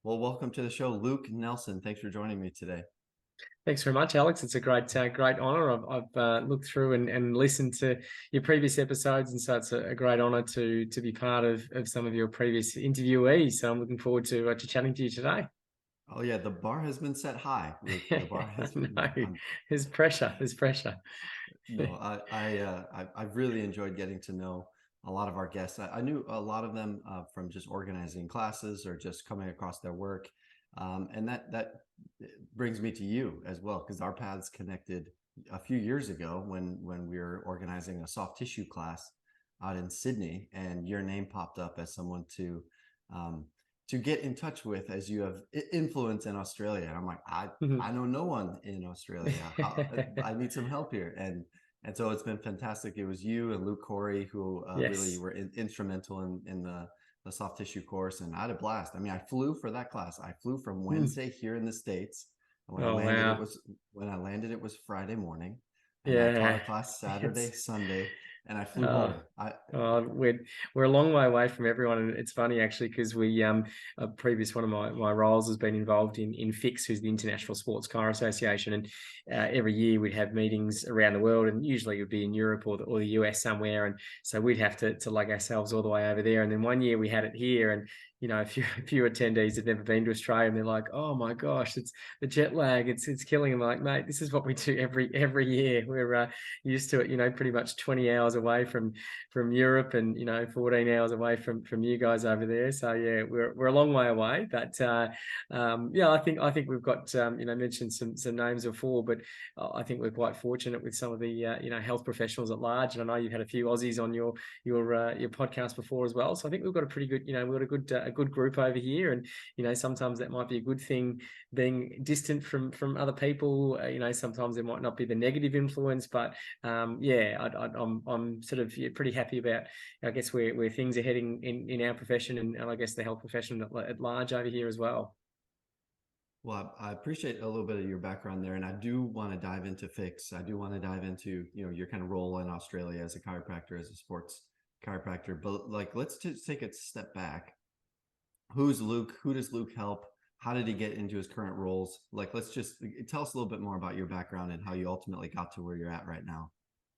Well, welcome to the show, Luke Nelson. Thanks for joining me today. Thanks very much, Alex. It's a great honor. I've looked through and listened to your previous episodes, and so it's a great honor to be part of some of your previous interviewees. So I'm looking forward to chatting to you today. Oh yeah, the bar has been set high, Luke. The bar has been. No, there's pressure. There's pressure. No, I've really enjoyed getting to know a lot of our guests. I knew a lot of them from just organizing classes or just coming across their work, and that brings me to you as well because our paths connected a few years ago when we were organizing a soft tissue class out in Sydney, and your name popped up as someone um, to get in touch with as you have influence in Australia. And I'm like, I know no one in Australia. I need some help here. And so it's been fantastic. It was you and Luke Corey who really Yes. were instrumental in the soft tissue course. And I had a blast. I mean, I flew for that class. I flew from Mm. Wednesday here in the States. And Oh wow. when I landed, it was Friday morning. And I taught a Yeah. class Saturday, It's Sunday, and I flew oh, home. we're a long way away from everyone, and it's funny actually because we a previous one of my roles has been involved in FIX, who's the International Sports Car Association, and every year we'd have meetings around the world, and usually it would be in Europe or the US somewhere, and so we'd have to lug ourselves all the way over there, and then one year we had it here, and a few attendees had never been to Australia, and they're like, "Oh my gosh, it's the jet lag, it's killing them." Like, mate, this is what we do every year. We're used to it, pretty much 20 hours away from Europe, and 14 hours away from you guys over there. So yeah, we're a long way away, but yeah, I think we've got mentioned some names before, but I think we're quite fortunate with some of the health professionals at large, and I know you've had a few Aussies on your podcast before as well. So I think we've got a pretty good we've got a good group over here, and sometimes that might be a good thing being distant from other people. Sometimes there might not be the negative influence, but yeah, I'm sort of pretty happy about, I guess, where things are heading in our profession, and I guess the health profession at large over here as well. Well, I appreciate a little bit of your background there, and I do want to dive into fix. I do want to dive into your kind of role in Australia as a chiropractor, as a sports chiropractor. But like, let's just take a step back. Who's Luke? Who does Luke help? How did he get into his current roles? Like, let's just tell us a little bit more about your background and how you ultimately got to where you're at right now.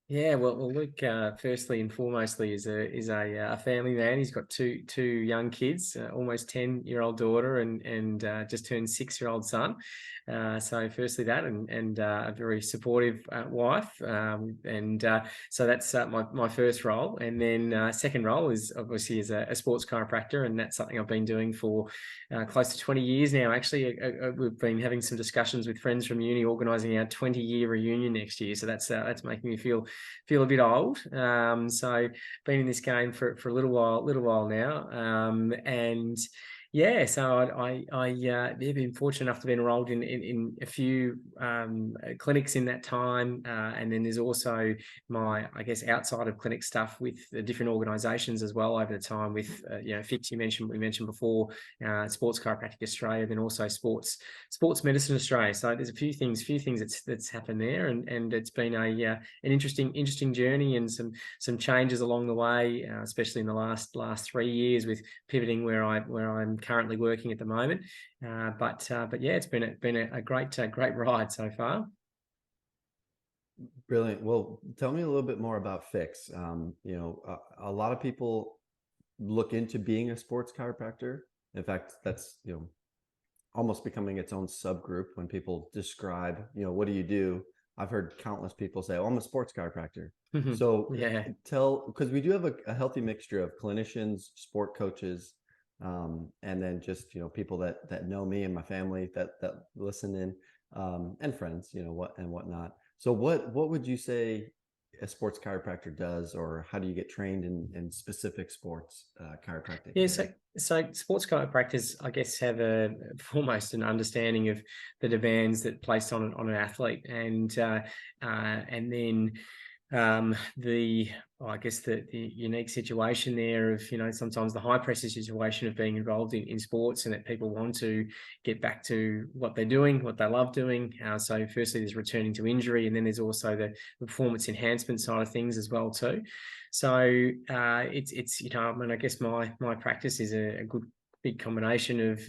Yeah, well, Luke, firstly and foremostly is a family man. He's got two young kids, almost 10-year-old daughter and just turned 6-year-old son. So firstly that, and a very supportive wife, and so that's my first role. And then second role is obviously as a sports chiropractor, and that's something I've been doing for close to 20 years now. Actually, we've been having some discussions with friends from uni, organising our 20-year reunion next year. So that's making me feel a bit old. So been in this game for a little while now, and yeah, so have been fortunate enough to be enrolled in a few clinics in that time, and then there's also my, I guess, outside of clinic stuff with the different organisations as well over the time with FIX we mentioned before, Sports Chiropractic Australia, then also Sports Medicine Australia. So there's a few things that's happened there, and it's been an interesting journey, and some changes along the way, especially in the last 3 years with pivoting where I'm currently working at the moment. But yeah, it's been a great ride so far. Brilliant. Well, tell me a little bit more about fix. A lot of people look into being a sports chiropractor. In fact, that's almost becoming its own subgroup when people describe, what do you do? I've heard countless people say, "Oh, I'm a sports chiropractor." So Yeah. because we do have a healthy mixture of clinicians, sport coaches, and then just people that know me and my family that listen in, and friends, whatnot. So what would you say a sports chiropractor does, or how do you get trained in specific sports chiropractic Yeah, area? so sports chiropractors, I guess, have almost an understanding of the demands that placed on an athlete, and then the I guess the unique situation there of sometimes the high pressure situation of being involved in sports, and that people want to get back to what they're doing, what they love doing. So firstly, there's returning to injury, and then there's also the performance enhancement side of things as well too. So it's I mean, I guess my practice is a good big combination of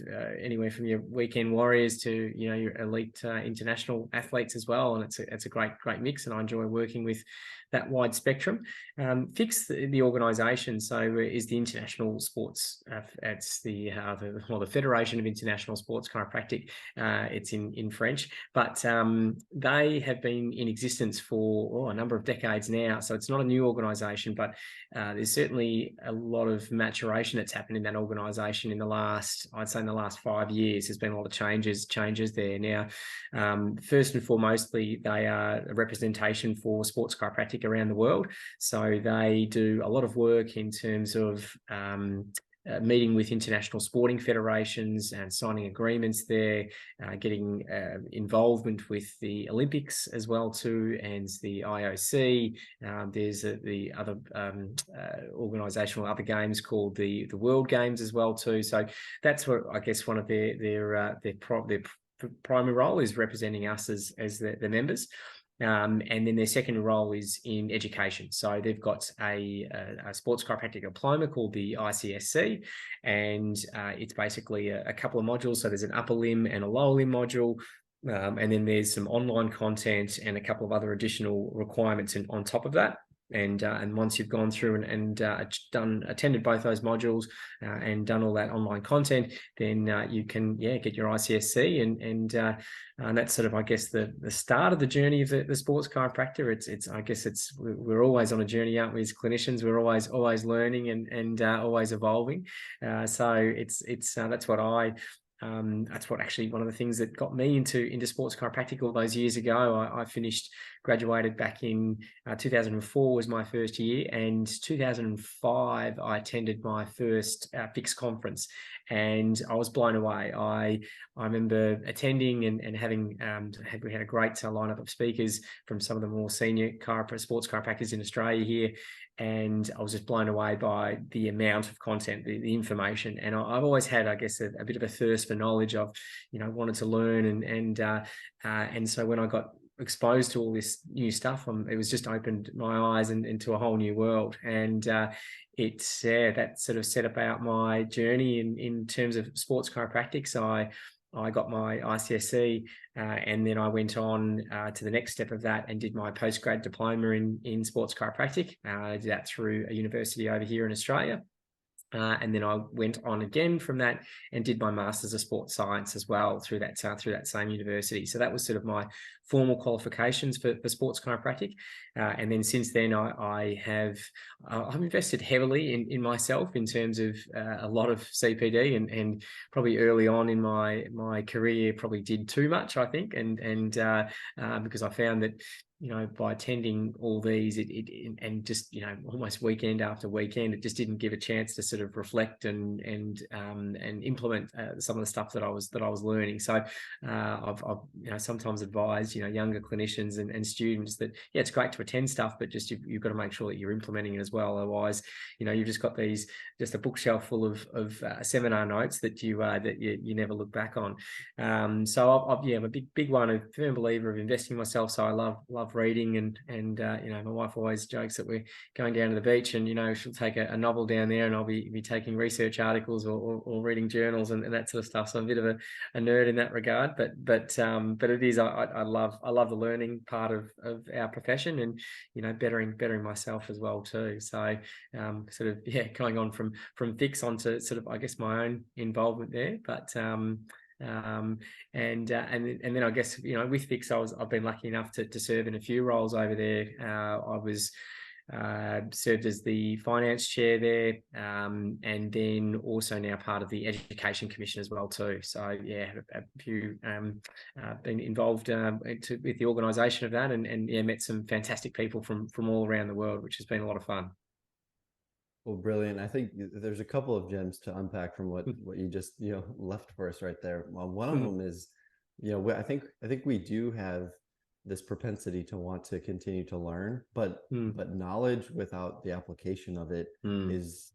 anywhere from your weekend warriors to, you know, your elite international athletes as well. And it's a great mix, and I enjoy working with that wide spectrum. Fix the organisation, so is the International Sports, it's the Federation of International Sports Chiropractic. It's in French, but they have been in existence for a number of decades now. So it's not a new organisation, but there's certainly a lot of maturation that's happened in that organisation in the last 5 years. There's been a lot of changes there. Now, first and foremostly, they are a representation for sports chiropractic around the world. So they do a lot of work in terms of meeting with international sporting federations and signing agreements there, getting involvement with the Olympics as well too, and the IOC. There's the other organisational other games called the World Games as well too. So that's what I guess one of their primary role is, representing us as the members. And then their second role is in education. So they've got a sports chiropractic diploma called the ICSC, and it's basically a couple of modules. So there's an upper limb and a lower limb module, and then there's some online content and a couple of other additional requirements on top of that. And once you've gone through and attended both those modules and done all that online content, then you can get your ICSC, and that's sort of, I guess, the start of the journey of the sports chiropractor. We're always on a journey, aren't we, as clinicians? We're always learning and always evolving. So that's what actually one of the things that got me into sports chiropractic all those years ago. I graduated back in 2004 was my first year, and 2005 I attended my first fixed conference, and I was blown away. I remember attending and having we had a great lineup of speakers from some of the more senior sports chiropractors in Australia here. And I was just blown away by the amount of content, the information. And I've always had, I guess, a bit of a thirst for knowledge. I've, wanted to learn, and so when I got exposed to all this new stuff, it was just opened my eyes into a whole new world. And that sort of set about my journey in terms of sports chiropractic. So I got my ICSC, and then I went on to the next step of that and did my postgrad diploma in sports chiropractic. I did that through a university over here in Australia. And then I went on again from that and did my Masters of Sports Science as well through that same university. So that was sort of my formal qualifications for sports chiropractic. And then since then, I've invested heavily in myself in terms of a lot of CPD, and probably early on in my career probably did too much, I think, and because I found that, by attending all these, and just, almost weekend after weekend, it just didn't give a chance to sort of reflect and implement some of the stuff that I was learning. So I've sometimes advised, younger clinicians and students that, it's great to attend stuff, but just you've got to make sure that you're implementing it as well. Otherwise, you've just got just a bookshelf full of seminar notes that you never look back on. So I'm a big one, a firm believer of investing in myself. So I love reading, and my wife always jokes that we're going down to the beach, and she'll take a novel down there, and I'll be taking research articles or reading journals and that sort of stuff. So I'm a bit of a nerd in that regard, but it is, I love the learning part of our profession, and bettering myself as well too. So going on from fix onto sort of, I guess, my own involvement there, but and then I guess, with Fix, I've been lucky enough to serve in a few roles over there. I was served as the finance chair there, and then also now part of the Education Commission as well too. So a few been involved with the organisation of that, and met some fantastic people from all around the world, which has been a lot of fun. Well, brilliant. I think there's a couple of gems to unpack from what you just left for us right there. Well, one of them is, I think we do have this propensity to want to continue to learn, but knowledge without the application of it is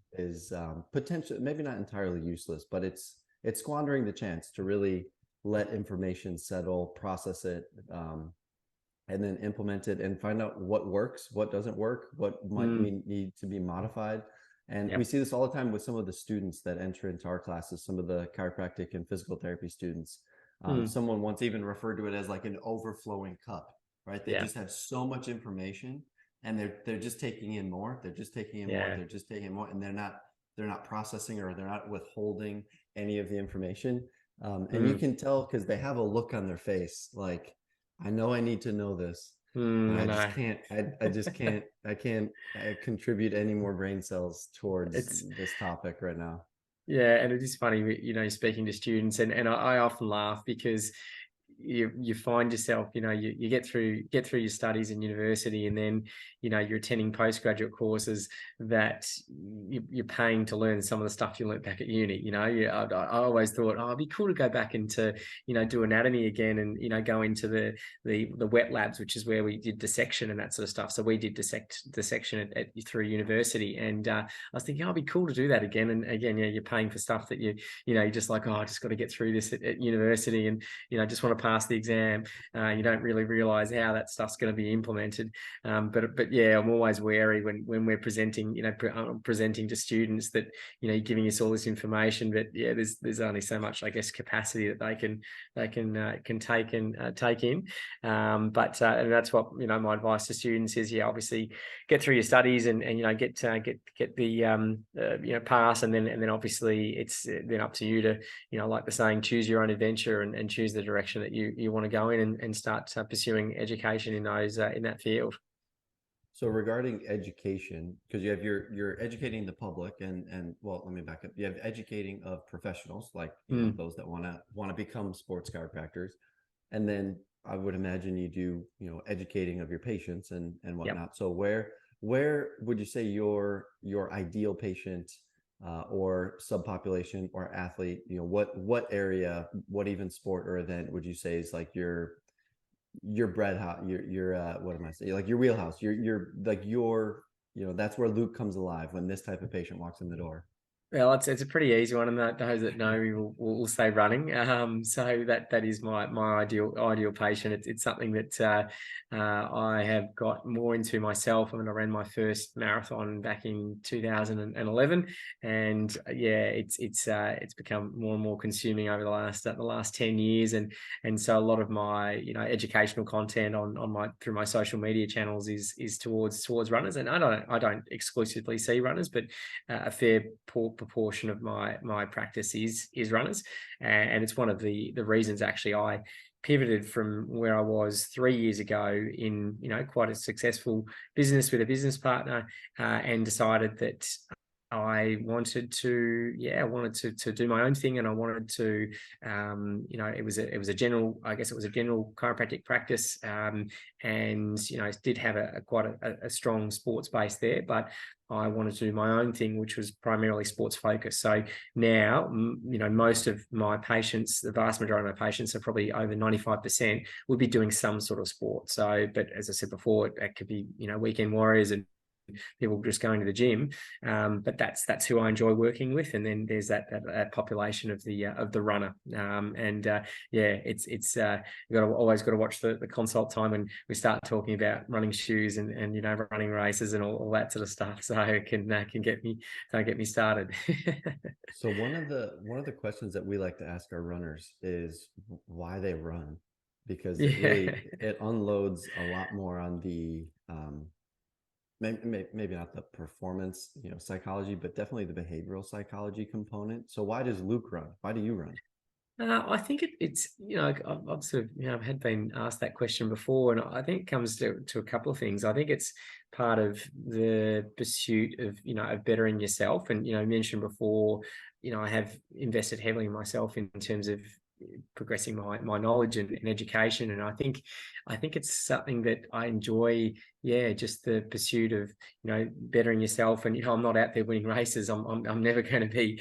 potentially, maybe not entirely useless, but it's squandering the chance to really let information settle, process it, and then implement it and find out what works, what doesn't work, what might need to be modified. And we Yep. see this all the time with some of the students that enter into our classes, some of the chiropractic and physical therapy students. Mm. Someone once even referred to it as like an overflowing cup, right? They Yeah. just have so much information, and they're just taking in more. They're just taking in more. Yeah. They're just taking in more, and they're not processing, or they're not withholding any of the information. And you Mm. can tell because they have a look on their face like, I know I need to know this, and I I just know. can't. I just can't. I can't contribute any more brain cells towards It's this topic right now. Yeah, and it is funny, speaking to students, and I often laugh because you find yourself, you get through your studies in university, and then you're attending postgraduate courses that you're paying to learn some of the stuff you learnt back at uni. I always thought, oh, it'd be cool to go back into do anatomy again, and go into the wet labs, which is where we did dissection and that sort of stuff. So we did dissection through university, and I was thinking, oh, it'd be cool to do that again. And again, yeah, you're paying for stuff that you're just like, oh, I just got to get through this at university, and just want to pass the exam. You don't really realize how that stuff's going to be implemented. But yeah, I'm always wary when we're presenting, presenting to students that, you're giving us all this information, but yeah, there's only so much, I guess, capacity that they can take in. And that's what, my advice to students is, yeah, obviously get through your studies, and get the pass, and then obviously it's then up to you to, like the saying, choose your own adventure, and choose the direction that you want to go in, and start pursuing education in that field. So regarding education, because you have you're educating the public, and well, let me back up. You have educating of professionals, like Mm. those that want to become sports chiropractors, and then I would imagine you do educating of your patients and Yep. whatnot. So where would you say your ideal patient, or subpopulation or athlete, what area, what even sport or event would you say is like your bread house, your what am I saying? Like your wheelhouse, your like your that's where Luke comes alive when this type of patient walks in the door. Well, it's a pretty easy one, and those that know me will say running. So that is my ideal patient. It's something that I have got more into myself. I mean, I ran my first marathon back in 2011, and yeah, it's become more and more consuming over the last 10 years, and so a lot of my educational content on my through my social media channels is towards runners, and I don't exclusively see runners, but a fair proportion of my practice is runners, and it's one of the reasons actually I pivoted from where I was 3 years ago in quite a successful business with a business partner, and decided that I wanted to do my own thing, and I wanted to, it was a general, I guess it was a general chiropractic practice, and it did have quite a strong sports base there, but I wanted to do my own thing, which was primarily sports focused. So now, most of my patients, the vast majority of my patients, are probably over 95% would be doing some sort of sport. So, but as I said before, it could be weekend warriors and people just going to the gym, but that's who I enjoy working with. And then there's that population of the runner, and yeah, it's you always got to watch the consult time when we start talking about running shoes and running races and all that sort of stuff, so it can get me started. So one of the questions that we like to ask our runners is why they run, because it Yeah. really it unloads a lot more on the maybe not the performance psychology, but definitely the behavioral psychology component. So why does Luke run? Why do you run? I think it's I've sort of had been asked that question before, and I think it comes to a couple of things. I think it's part of the pursuit of bettering yourself, and you mentioned before, I have invested heavily in myself in terms of progressing my knowledge and education, and I think it's something that I enjoy. Yeah, just the pursuit of bettering yourself, and I'm not out there winning races. I'm never going to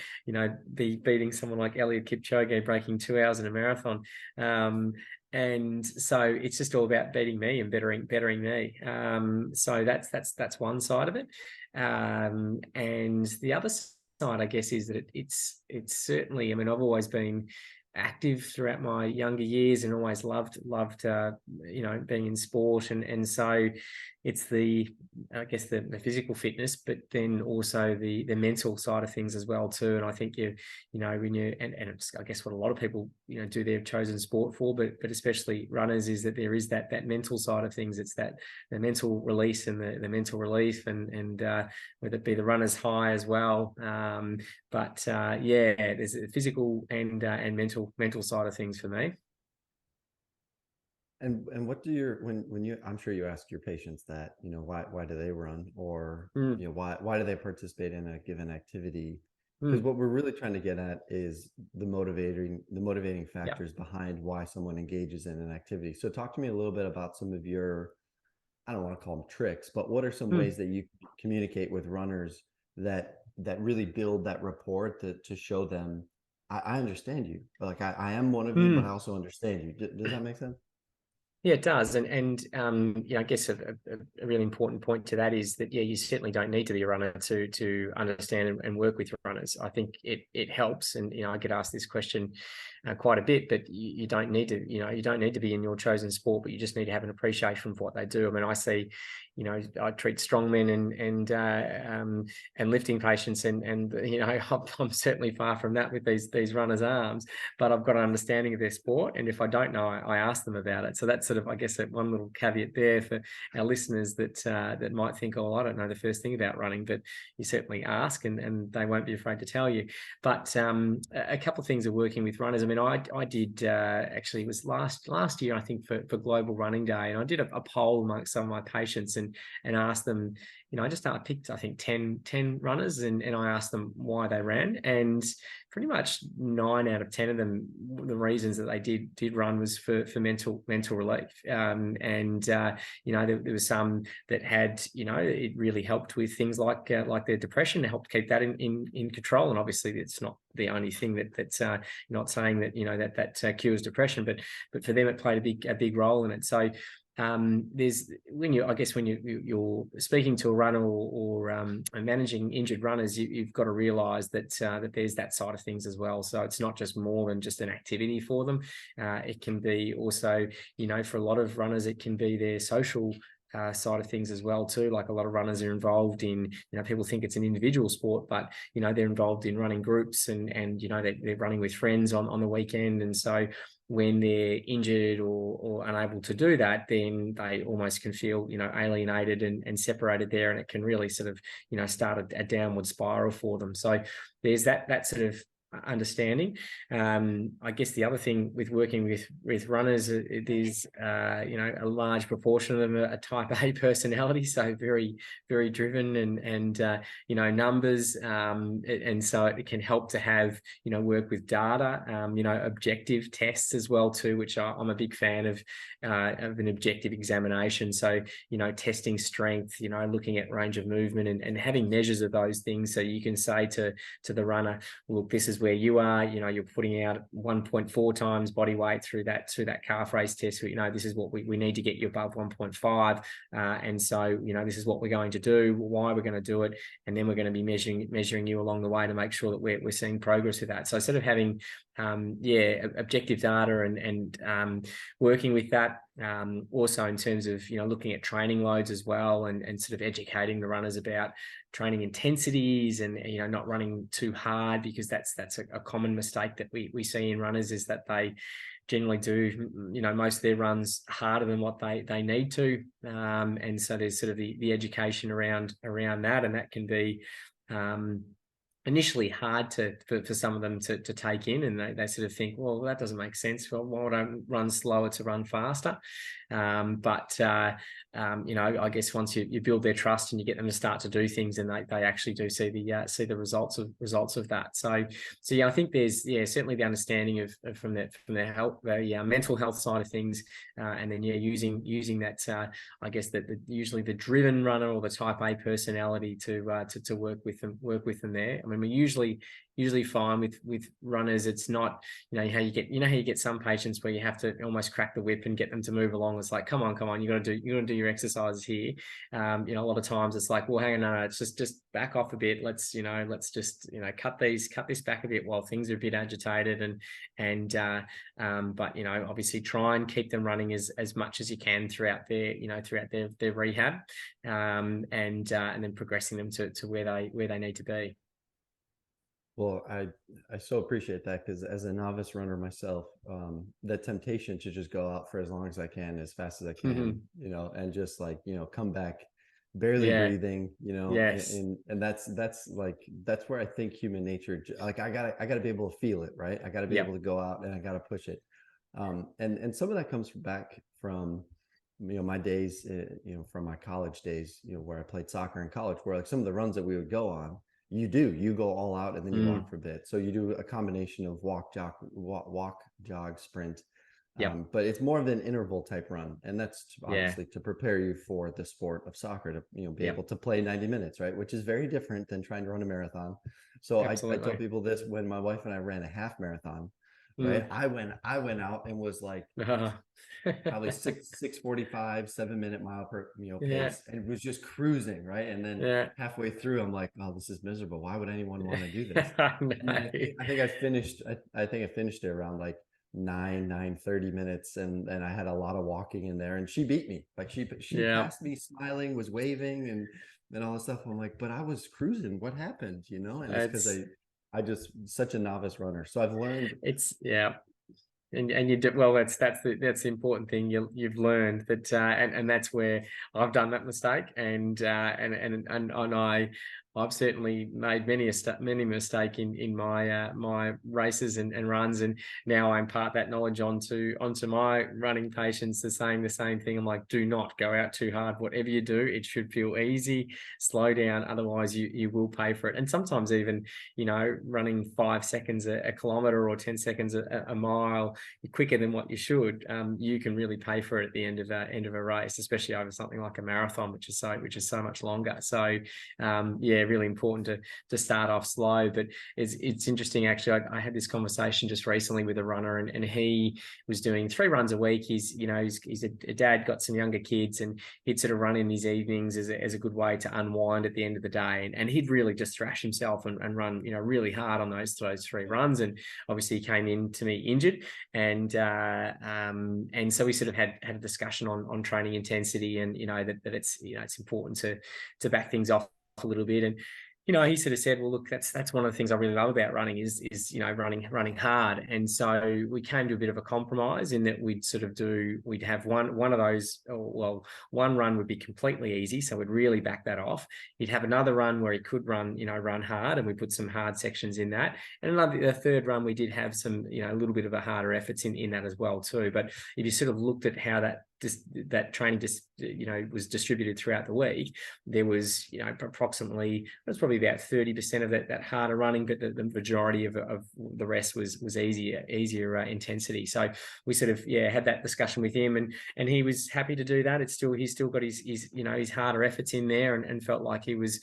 be beating someone like Eliud Kipchoge breaking 2 hours in a marathon. And so it's just all about beating me and bettering me. So that's one side of it. And the other side, I guess, is that it's certainly, I mean, I've always been active throughout my younger years and always loved being in sport, and so it's I guess the physical fitness, but then also the mental side of things as well too. And I think when you and it's, I guess, what a lot of people do their chosen sport for, but especially runners, is that there is that mental side of things. It's that the mental release and the mental relief, and whether it be the runner's high as well. There's a physical and mental side of things for me. And what do your when you I'm sure you ask your patients that, why do they run, or Mm. why do they participate in a given activity? Because Mm. what we're really trying to get at is the motivating Yeah. factors behind why someone engages in an activity. So talk to me a little bit about some of your, I don't want to call them tricks, but what are some Mm. ways that you communicate with runners that really build that rapport to show them, I understand you. Like I am one of you, but I Mm. also understand you. Does that make sense? Yeah, it does. I guess a really important point to that is that, you certainly don't need to be a runner to understand and work with runners. I think it helps. And, I get asked this question quite a bit, but you don't need to, you don't need to be in your chosen sport, but you just need to have an appreciation for what they do. I mean, I see, I treat strongmen and lifting patients, and I'm certainly far from that with these runners' arms, but I've got an understanding of their sport. And if I don't know, I ask them about it. So that's sort of, I guess, one little caveat there for our listeners that might think, oh, I don't know the first thing about running, but you certainly ask, and they won't be afraid to tell you. But a couple of things are working with runners. I mean, I did actually, it was last year, I think, for Global Running Day, and I did a poll amongst some of my patients and asked them, I picked, I think, 10 runners, and I asked them why they ran, and pretty much 9 out of 10 of them, the reasons that they did run was for mental relief. There was some that had, it really helped with things like their depression, to help keep that in control. And obviously, it's not the only thing that's not saying that that cures depression, but for them, it played a big role in it. So there's when you're speaking to a runner or managing injured runners, you've got to realize that there's that side of things as well. So it's not just more than just an activity for them. It can be also, for a lot of runners, it can be their social side of things as well too. Like, a lot of runners are involved in, people think it's an individual sport, but they're involved in running groups, and they're running with friends on the weekend. And so when they're injured or unable to do that, then they almost can feel, alienated and separated there, and it can really sort of, start a downward spiral for them. So there's that sort of understanding. I guess the other thing with working with runners, it is a large proportion of them are type A personality, so very, very driven and numbers, and so it can help to have work with data, objective tests as well too, which I'm a big fan of an objective examination. So testing strength, looking at range of movement, and having measures of those things, so you can say to the runner, look, this is where you are, you're putting out 1.4 times body weight through that calf raise test. This is what we need to get you above 1.5, and so this is what we're going to do, why we're going to do it, and then we're going to be measuring you along the way to make sure that we're seeing progress with that. So instead of having objective data and working with that, also in terms of looking at training loads as well, and sort of educating the runners about training intensities, and not running too hard, because that's a common mistake that we see in runners, is that they generally do most of their runs harder than what they need to, and so there's sort of the education around that, and that can be initially hard for some of them to take in, and they sort of think, well, that doesn't make sense. Well, why would I run slower to run faster? I guess once you build their trust and you get them to start to do things, and they actually do see the results of that. So I think there's certainly the understanding of from their health, the mental health side of things, and then using that I guess that usually the driven runner or the type A personality to work with them there. I mean, we're usually fine with runners. It's not, how you get some patients where you have to almost crack the whip and get them to move along. It's like, come on, you got to do your exercises here. A lot of times it's like, well, hang on, no, it's just back off a bit. Let's just cut this back a bit while things are a bit agitated, but obviously try and keep them running as much as you can throughout their rehab, and then progressing them to where they need to be. Well, I so appreciate that, because as a novice runner myself, the temptation to just go out for as long as I can, as fast as I can, and just like, come back barely breathing, Yes. and that's where I think human nature, like I gotta be able to feel it, right? I gotta be able to go out and I gotta push it. And some of that comes back from, my days, from my college days, where I played soccer in college, where like some of the runs that we would go on, you go all out and then you walk for a bit. So you do a combination of walk, jog, sprint. But it's more of an interval type run. And that's obviously to prepare you for the sport of soccer, to, be able to play 90 minutes, right? Which is very different than trying to run a marathon. So I tell people this: when my wife and I ran a half marathon, right? I went out and was like, probably 6:45, 7-minute mile per pace, and was just cruising, right? And then halfway through, I'm like, oh, this is miserable. Why would anyone want to do this? And then I think I finished it around like 9:30 minutes, and I had a lot of walking in there, and she beat me. Like she passed me, smiling, was waving, and all this stuff. I'm like, but I was cruising. What happened? And it's because I just such a novice runner. So I've learned and you do well. That's the important thing. You've learned that, and that's where I've done that mistake, and I've certainly made many mistake in my races and runs, and now I impart that knowledge onto my running patients. The same thing. I'm like, do not go out too hard. Whatever you do, it should feel easy. Slow down, otherwise you will pay for it. And sometimes even running 5 seconds a kilometer or 10 seconds a mile quicker than what you should, you can really pay for it at the end of a race, especially over something like a marathon, which is so much longer. So really important to start off slow. But it's interesting, actually. I had this conversation just recently with a runner, and he was doing 3 runs a week. He's a dad, got some younger kids, and he'd sort of run in his evenings as a good way to unwind at the end of the day. And he'd really just thrash himself and run really hard on those 3 runs. And obviously he came in to me injured, and so we sort of had a discussion on training intensity, and that it's important to back things off a little bit. And he sort of said, well, look, that's one of the things I really love about running is running hard. And so we came to a bit of a compromise in that we'd have one of those, one run would be completely easy, so we'd really back that off. He'd have another run where he could run hard, and we put some hard sections in that. And the third run, we did have some, a little bit of a harder efforts in that as well too. But if you sort of looked at how that training was distributed throughout the week, there was approximately, it was probably about 30% of that harder running, but the majority of the rest was easier intensity. So we sort of had that discussion with him, and he was happy to do that. He's still got his harder efforts in there, and felt like he was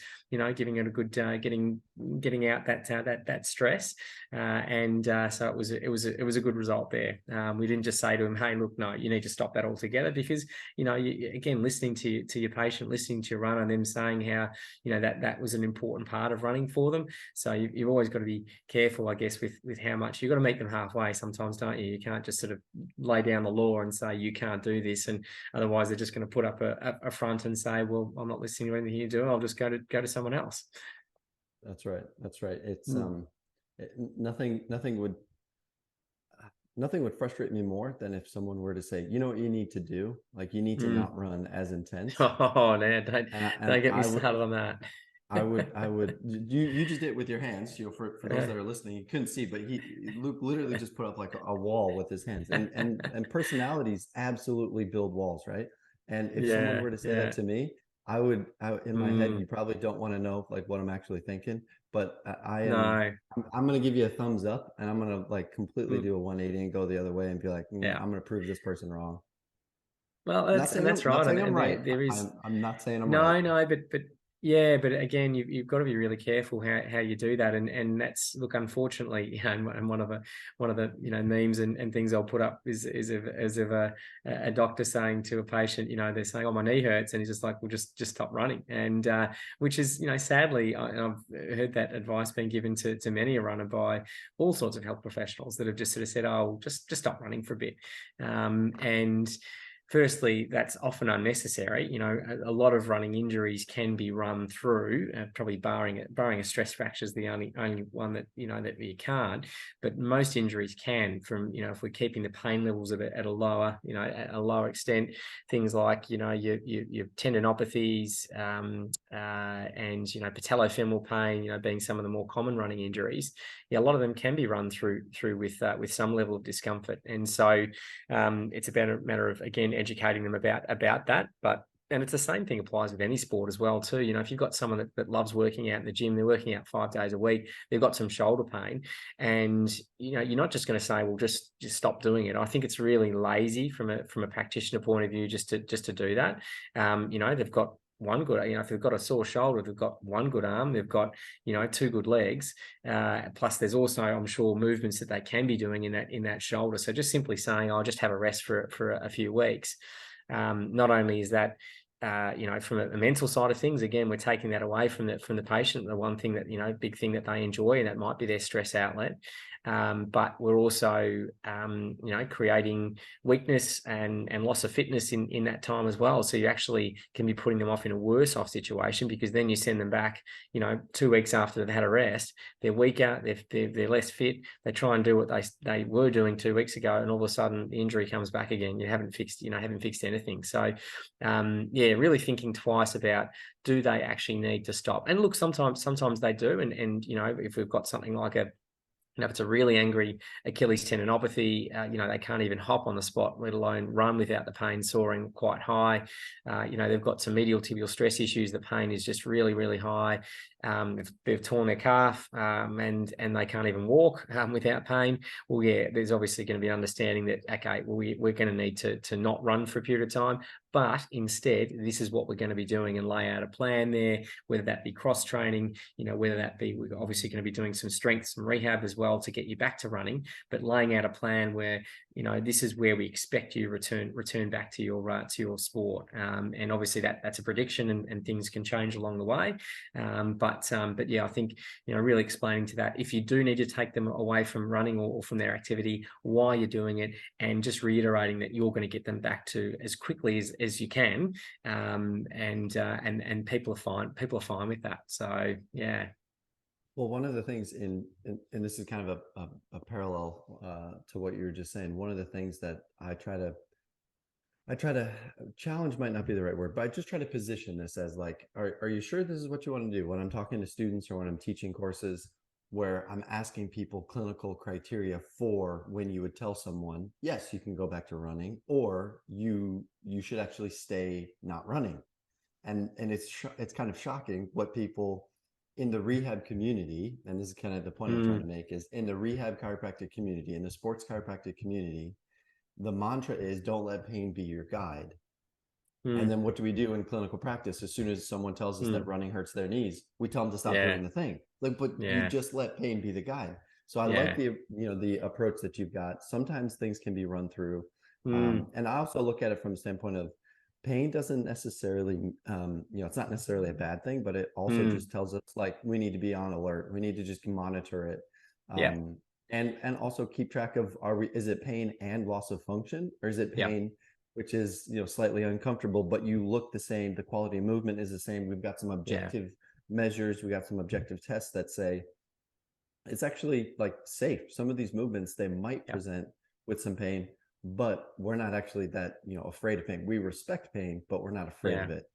giving it a good getting out that stress, so it was a good result there. We didn't just say to him, hey, look, no, you need to stop that altogether, because again, listening to your patient, listening to your runner, and them saying how that was an important part of running for them. So you've always got to be careful, I guess, with how much you've got to meet them halfway sometimes, don't you? You can't just sort of lay down the law and say you can't do this, and otherwise they're just going to put up a front and say, well, I'm not listening to anything you do, I'll just go to someone else. That's right. It's nothing would frustrate me more than if someone were to say, what you need to do, like you need to not run as intense. Oh man, don't get me started on that. I would you just did it with your hands, for those that are listening, you couldn't see, but Luke literally just put up like a wall with his hands, and personalities absolutely build walls, right? And if someone were to say that to me, I would in my head, you probably don't want to know like what I'm actually thinking, but I'm going to give you a thumbs up, and I'm going to like completely do a 180 and go the other way and be like, I'm going to prove this person wrong. Well, that's right. I'm right. There is, I'm not saying I'm right. No, but Yeah, but again, you've got to be really careful how you do that, and that's, look, unfortunately, and one of the memes and things I'll put up is of a doctor saying to a patient, they're saying, "Oh, my knee hurts," and he's just like, "Well, just stop running," and which is, sadly, and I've heard that advice being given to many a runner by all sorts of health professionals that have just sort of said, "Oh, just stop running for a bit," and firstly, that's often unnecessary. A lot of running injuries can be run through, probably barring a stress fracture is the only one that that you can't. But most injuries can, from if we're keeping the pain levels at a lower at a lower extent, things like your tendinopathies, and patellofemoral pain, being some of the more common running injuries. Yeah, a lot of them can be run through with some level of discomfort, and so it's a better matter of, again, educating them about that. And it's the same thing applies with any sport as well too. If you've got someone that loves working out in the gym, they're working out 5 days a week, they've got some shoulder pain, and you're not just going to say, well, just stop doing it. I think it's really lazy from a practitioner point of view just to do that. They've got one good, if they've got a sore shoulder, they've got one good arm, they've got, 2 good legs. Plus there's also, I'm sure, movements that they can be doing in that shoulder. So just simply saying, I'll just have a rest for a few weeks. Not only is that, from a mental side of things, again, we're taking that away from the patient, the one thing that, big thing that they enjoy, and that might be their stress outlet. But we're also, creating weakness and loss of fitness in that time as well. So you actually can be putting them off in a worse off situation, because then you send them back, 2 weeks after they've had a rest, they're weaker, they're less fit. They try and do what they were doing 2 weeks ago, and all of a sudden the injury comes back again. You haven't fixed anything. So, yeah, really thinking twice about, do they actually need to stop? And look, sometimes they do, and if we've got something like if it's a really angry Achilles tendinopathy, they can't even hop on the spot, let alone run without the pain soaring quite high. They've got some medial tibial stress issues. The pain is just really, really high. They've torn their calf, and they can't even walk without pain. Well, yeah, there's obviously going to be understanding that, okay, well, we're going to need to not run for a period of time, but instead, this is what we're going to be doing, and lay out a plan there, whether that be cross training, whether that be, we're obviously going to be doing some strength, some rehab as well to get you back to running, but laying out a plan where, this is where we expect you return back to your sport. And obviously that's a prediction, and things can change along the way. But yeah, I think, really explaining to that, if you do need to take them away from running or from their activity, why you're doing it, and just reiterating that you're going to get them back to as quickly as you can. And people are fine with that. So yeah. Well, one of the things and this is kind of a parallel to what you were just saying. One of the things that I try to challenge, might not be the right word, but I just try to position this as like, are you sure this is what you want to do? When I'm talking to students or when I'm teaching courses, where I'm asking people clinical criteria for when you would tell someone, yes, you can go back to running, or you should actually stay not running. And it's kind of shocking what people in the rehab community, and this is kind of the point I'm trying to make, is in the rehab chiropractic community, in the sports chiropractic community, the mantra is, don't let pain be your guide. And then what do we do in clinical practice? As soon as someone tells us that running hurts their knees, we tell them to stop Yeah. doing the thing. Like, but you Yeah. just let pain be the guide. So I like Yeah. the approach that you've got. Sometimes things can be run through. Mm. And I also look at it from the standpoint of, pain doesn't necessarily, it's not necessarily a bad thing, but it also Mm. just tells us, like, we need to be on alert. We need to just monitor it. Yeah. And also keep track of, is it pain and loss of function, or is it Yeah. pain which is, slightly uncomfortable, but you look the same, the quality of movement is the same. We've got some Yeah. objective measures, we got some objective tests that say it's actually like safe. Some of these movements, they might Yeah. present with some pain, but we're not actually that, afraid of pain. We respect pain, but we're not afraid Yeah. of it.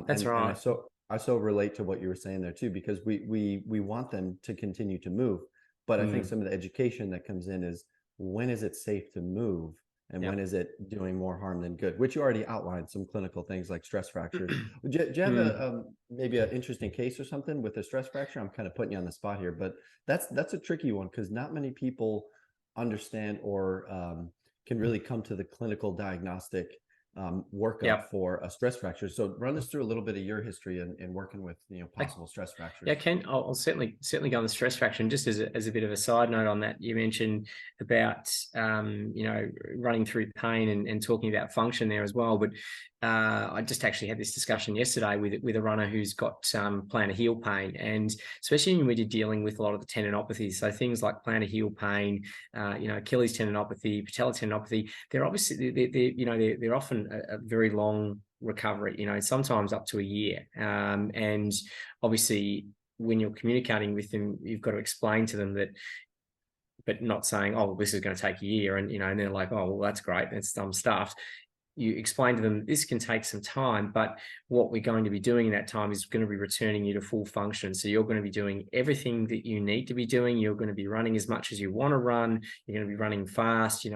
That's And right. I so relate to what you were saying there too, because we want them to continue to move. But I think Mm. some of the education that comes in is, when is it safe to move, and Yeah. when is it doing more harm than good? Which you already outlined, some clinical things like stress fractures. Do you have Mm. maybe an interesting case or something with a stress fracture? I'm kind of putting you on the spot here, but that's a tricky one, because not many people understand or can really come to the clinical diagnostic workup Yep. for a stress fracture. So run us through a little bit of your history in working with Okay. possible stress Yeah, fractures. I'll certainly go on the stress fracture. And just as a bit of a side note on that, you mentioned about running through pain and talking about function there as well. But I just actually had this discussion yesterday with a runner who's got plantar heel pain, and especially when you're dealing with a lot of the tendinopathies, so things like plantar heel pain, Achilles tendinopathy, patella tendinopathy. They're obviously they're often a very long recovery. Sometimes up to a year, and obviously when you're communicating with them, you've got to explain to them that, but not saying, oh, well, this is going to take a year. And, and they're like, oh, well, that's great. That's dumb stuff. You explain to them, this can take some time, but what we're going to be doing in that time is going to be returning you to full function. So you're going to be doing everything that you need to be doing. You're going to be running as much as you want to run. You're going to be running fast,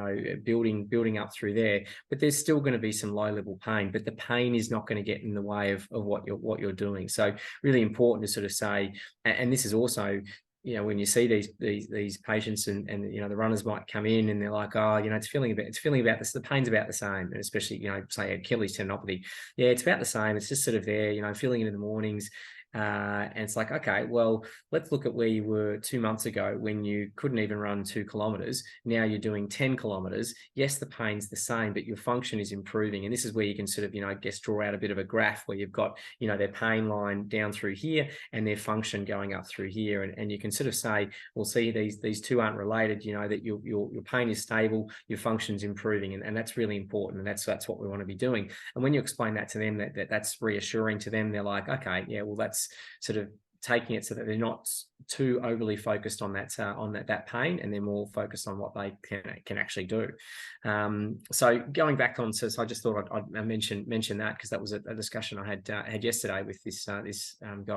building up through there, but there's still going to be some low level pain, but the pain is not going to get in the way of what you're doing. So really important to sort of say, and this is also, when you see these patients and the runners might come in and they're like, oh, it's feeling about this, the pain's about the same, and especially, say Achilles tendinopathy. Yeah, it's about the same. It's just sort of there, feeling it in the mornings. And it's like, okay, well, let's look at where you were 2 months ago when you couldn't even run 2 kilometers. Now you're doing 10 kilometers. Yes, the pain's the same, but your function is improving. And this is where you can sort of, I guess, draw out a bit of a graph where you've got, their pain line down through here and their function going up through here. And you can sort of say, well, see, these two aren't related, that your pain is stable, your function's improving. And that's really important. And that's what we want to be doing. And when you explain that to them, that's reassuring to them. They're like, okay, yeah, well, that's sort of taking it so that they're not too overly focused on that pain, and they're more focused on what they can actually do. So going back on, so I just thought I'd mention that, because that was a discussion I had yesterday with this guy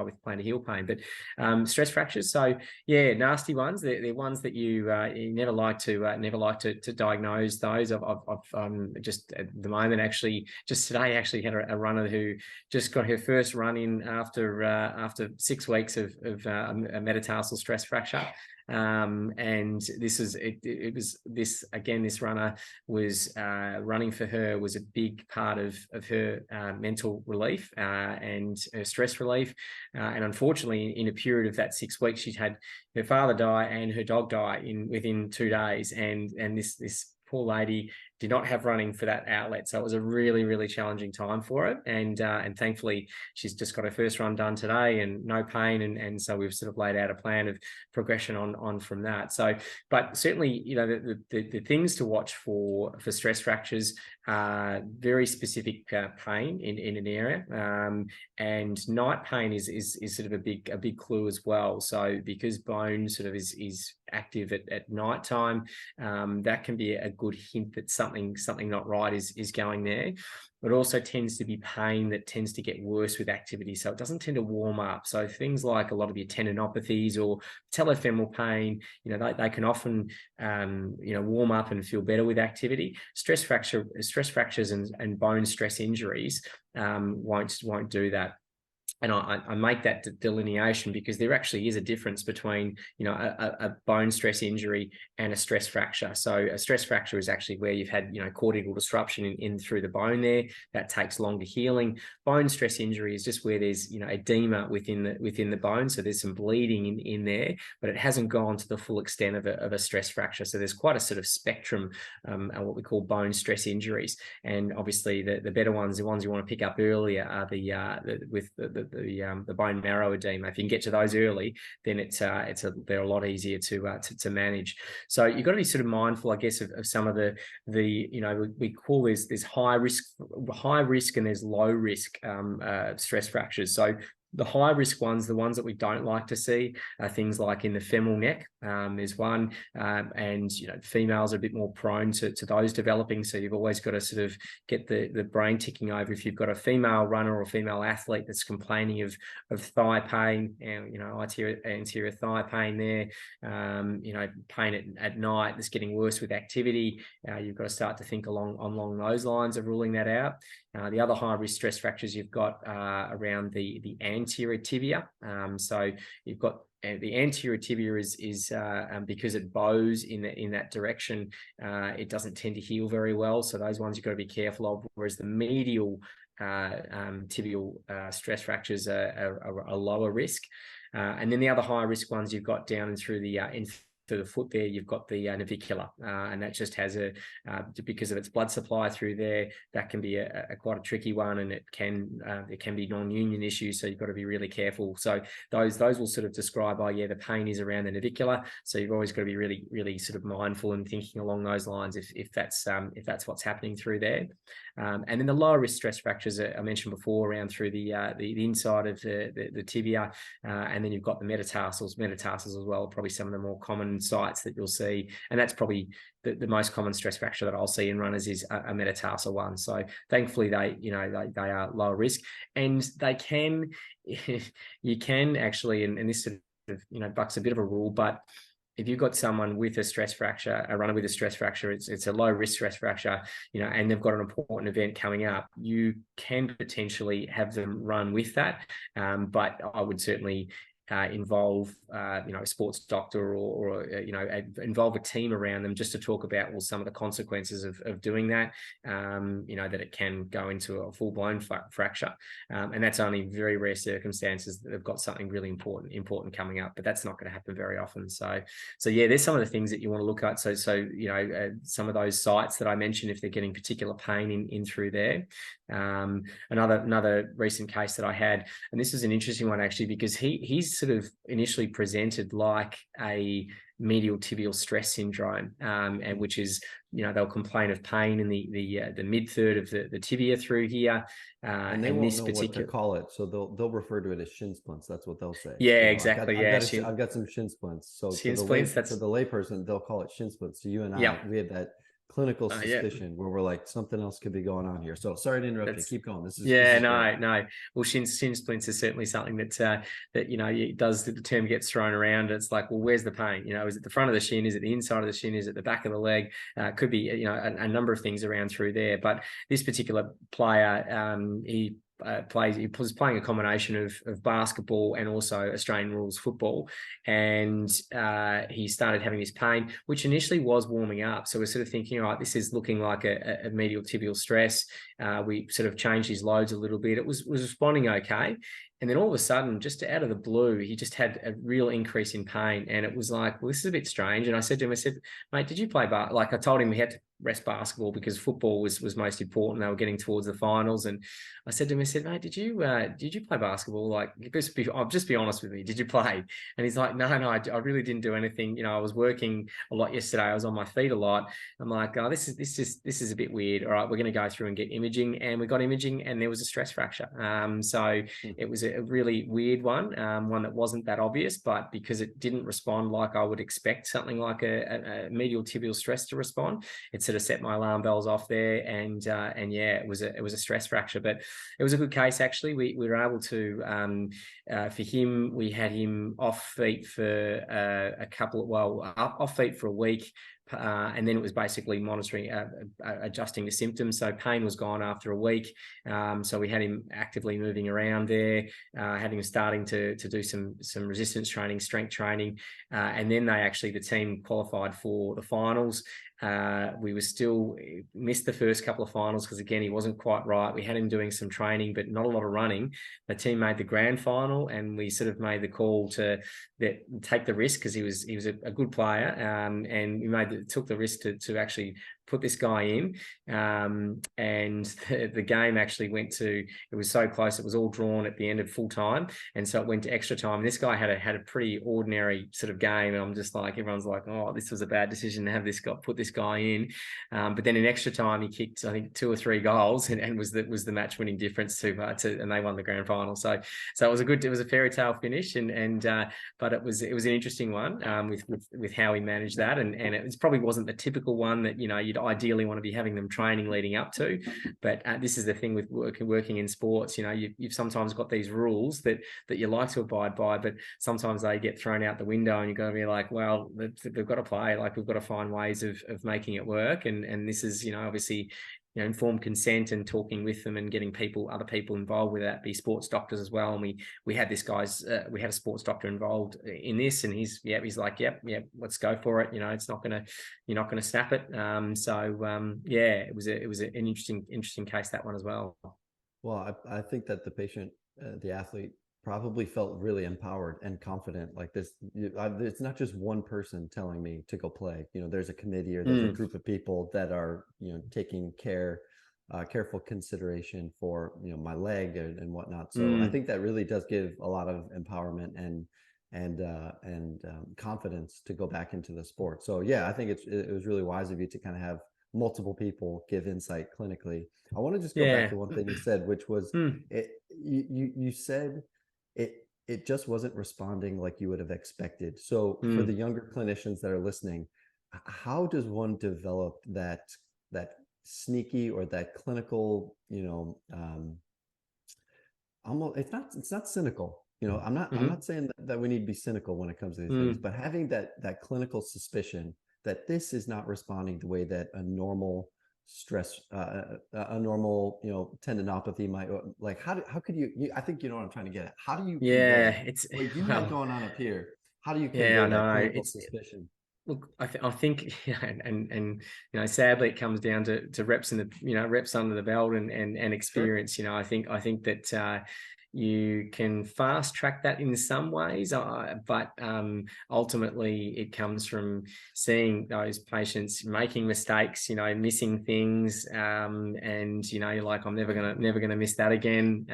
with plantar heel pain. But stress fractures, so yeah, nasty ones. They're ones that you never like to diagnose those. I've just at the moment, actually, just today, actually had a runner who just got her first run in after 6 weeks of a metatarsal stress fracture. And this is it was this again, this runner was running for her was a big part of her mental relief and her stress relief. And unfortunately, in a period of that 6 weeks, she'd had her father die and her dog die within 2 days. And this poor lady did not have running for that outlet. So it was a really, really challenging time for her. And thankfully, she's just got her first run done today and no pain. And so we've sort of laid out a plan of progression on from that. So, but certainly, the things to watch for stress fractures are very specific pain in an area. And night pain is sort of a big clue as well. So because bone sort of is active at night time, that can be a good hint that something not right is going there. But also tends to be pain that tends to get worse with activity, so it doesn't tend to warm up. So things like a lot of your tendinopathies or patellofemoral pain, they can often warm up and feel better with activity. Stress fractures and bone stress injuries won't do that. And I make that delineation because there actually is a difference between, a bone stress injury and a stress fracture. So a stress fracture is actually where you've had, cortical disruption in through the bone there. That takes longer healing. Bone stress injury is just where there's, edema within the bone. So there's some bleeding in there, but it hasn't gone to the full extent of a stress fracture. So there's quite a sort of spectrum of what we call bone stress injuries. And obviously the better ones, the ones you want to pick up earlier, are the bone marrow edema. If you can get to those early, then they're a lot easier to manage. So you've got to be sort of mindful, I guess, of some of the we call there's high risk and there's low risk stress fractures. So the high risk ones, the ones that we don't like to see, are things like in the femoral neck. There's one, and females are a bit more prone to those developing. So you've always got to sort of get the brain ticking over. If you've got a female runner or female athlete that's complaining of thigh pain, and anterior thigh pain there, pain at night that's getting worse with activity, you've got to start to think along those lines of ruling that out. The other high risk stress fractures you've got around the anterior tibia. So you've got the anterior tibia is because it bows in that direction, it doesn't tend to heal very well. So those ones you've got to be careful of. Whereas the medial tibial stress fractures are a lower risk. And then the other high risk ones you've got down and through the to the foot there, you've got the navicular, and that just has because of its blood supply through there, that can be quite a tricky one, and it can be non-union issues, so you've got to be really careful. So those will sort of describe, oh yeah, the pain is around the navicular, so you've always got to be really sort of mindful and thinking along those lines if that's what's happening through there. And then the lower risk stress fractures I mentioned before, around through the inside of the tibia, and then you've got the metatarsals. Metatarsals as well, probably some of the more common sites that you'll see, and that's probably the most common stress fracture that I'll see in runners is a metatarsal one. So thankfully they are lower risk, and they can you can actually, and this sort of bucks a bit of a rule, but if you've got someone with a stress fracture, a runner with a stress fracture, it's a low risk stress fracture, and they've got an important event coming up, you can potentially have them run with that. But I would certainly involve a sports doctor or involve a team around them just to talk about some of the consequences of doing that, that it can go into a full-blown fracture, and that's only very rare circumstances that they've got something really important coming up, but that's not going to happen very often. So yeah, there's some of the things that you want to look at. So some of those sites that I mentioned, if they're getting particular pain in through there. Another recent case that I had, and this is an interesting one actually, because he's sort of initially presented like a medial tibial stress syndrome, and which is, they'll complain of pain in the mid third of the tibia through here, and they won't know what to call it, so they'll refer to it as shin splints. That's what they'll say. Yeah, exactly. I've got some shin splints. So shin to the layperson, they'll call it shin splints. So you and I, we had that clinical suspicion where we're like, something else could be going on here. So sorry to interrupt you. Keep going. This is no. Well, shin splints is certainly something that it does. The term gets thrown around. It's like, well, where's the pain? Is it the front of the shin? Is it the inside of the shin? Is it the back of the leg? Could be a number of things around through there. But this particular player, he was playing a combination of basketball and also Australian rules football, and he started having this pain, which initially was warming up. So we're sort of thinking, all right, this is looking like a medial tibial stress. We sort of changed his loads a little bit. It was responding okay. And then all of a sudden, just out of the blue, he just had a real increase in pain. And it was like, well, this is a bit strange. And I said to him, mate, did you play like I told him we had to rest basketball because football was most important. They were getting towards the finals. And I said to him, mate, did you play basketball? Like, just be honest with me. Did you play? And he's like, no, I really didn't do anything. I was working a lot yesterday. I was on my feet a lot. I'm like, oh, this is a bit weird. All right, we're going to go through and get imaging. And we got imaging, and there was a stress fracture. So it was a really weird one that wasn't that obvious, but because it didn't respond like I would expect something like a medial tibial stress to respond, it sort of set my alarm bells off there. And yeah, it was a stress fracture, but it was a good case actually. We were able to for him, we had him off feet for off feet for a week. And then it was basically monitoring, adjusting the symptoms. So pain was gone after a week. So we had him actively moving around there, had him starting to do some resistance training, strength training. And then the team qualified for the finals. We were still missed the first couple of finals because again he wasn't quite right. We had him doing some training but not a lot of running. The team made the grand final, and we sort of made the call to take the risk because he was a good player, and we took the risk to actually put this guy in, and the game actually it was so close, it was all drawn at the end of full time, and so it went to extra time. This guy had a pretty ordinary sort of game, and I'm just like, everyone's like, oh, this was a bad decision to have put this guy in, but then in extra time he kicked I think 2 or 3 goals and was the match winning difference and they won the grand final. So it was a fairy tale finish, but it was an interesting one with how he managed that, and it probably wasn't the typical one that you'd ideally want to be having them training leading up to, but this is the thing with working in sports. You've sometimes got these rules that you like to abide by, but sometimes they get thrown out the window, and you've got to be like, well, they've got to play. Like, we've got to find ways of making it work, and this is obviously informed consent and talking with them and getting other people involved, whether that be sports doctors as well. And we had we had a sports doctor involved in this, and he's like, yep, let's go for it. You're not gonna snap it. It was an interesting case, that one as well. Well, I think that the patient, the athlete, probably felt really empowered and confident. Like this, it's not just one person telling me to go play. There's a committee or there's a group of people that are, taking careful consideration for, my leg and whatnot. So I think that really does give a lot of empowerment and confidence to go back into the sport. So yeah, I think it was really wise of you to kind of have multiple people give insight clinically. I want to just go back to one thing you said, which was you said it just wasn't responding like you would have expected. So for the younger clinicians that are listening, how does one develop that sneaky or that clinical, almost, it's not cynical. I'm not saying that we need to be cynical when it comes to these things, but having that clinical suspicion that this is not responding the way that a normal stress, a normal, tendinopathy might. Like, how could you, I think you know what I'm trying to get at. How do you convey what you had going on up here? How do you convey that clinical suspicion? Look, I think, and sadly, it comes down to reps in the reps under the belt and experience. Sure. I think that you can fast track that in some ways, but ultimately it comes from seeing those patients making mistakes, missing things, and you're like, I'm never gonna miss that again.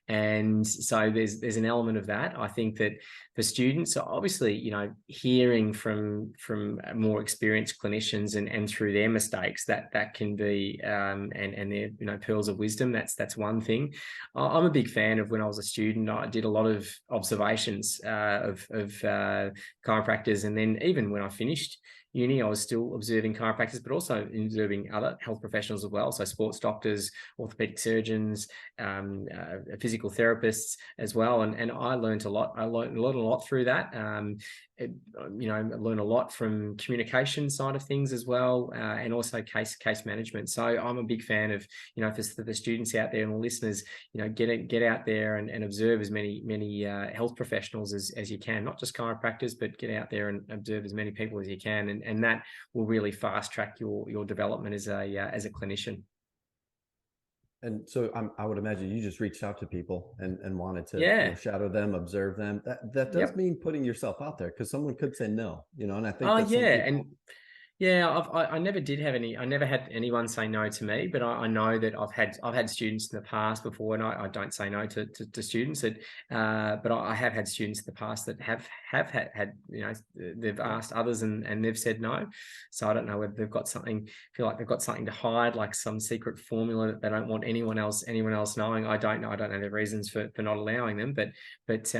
And so there's an element of that. I think that for students, obviously, hearing from more experienced clinicians and through their mistakes, that can be and their pearls of wisdom. That's one thing. I'm a big fan of, when I was a student, I did a lot of observations of chiropractors, and then even when I finished uni, I was still observing chiropractors, but also observing other health professionals as well. So sports doctors, orthopedic surgeons, physical therapists as well. And I learned a lot. I learned a lot through that. I learned a lot from communication side of things as well, and also case management. So I'm a big fan of, for the students out there and the listeners, get out there and observe as many health professionals as you can, not just chiropractors, but get out there and observe as many people as you can, and that will really fast track your development as a clinician. And so I would imagine you just reached out to people and wanted to shadow them, observe them. That does mean putting yourself out there, because someone could say no, and I think that's some people. I never did have I never had anyone say no to me, but I know that I've had students in the past before, and I don't say no to students but I have had students in the past that have had they've asked others and they've said no. So I don't know whether they've got something, feel like they've got something to hide, like some secret formula that they don't want anyone else knowing. I don't know their reasons for not allowing them, but I've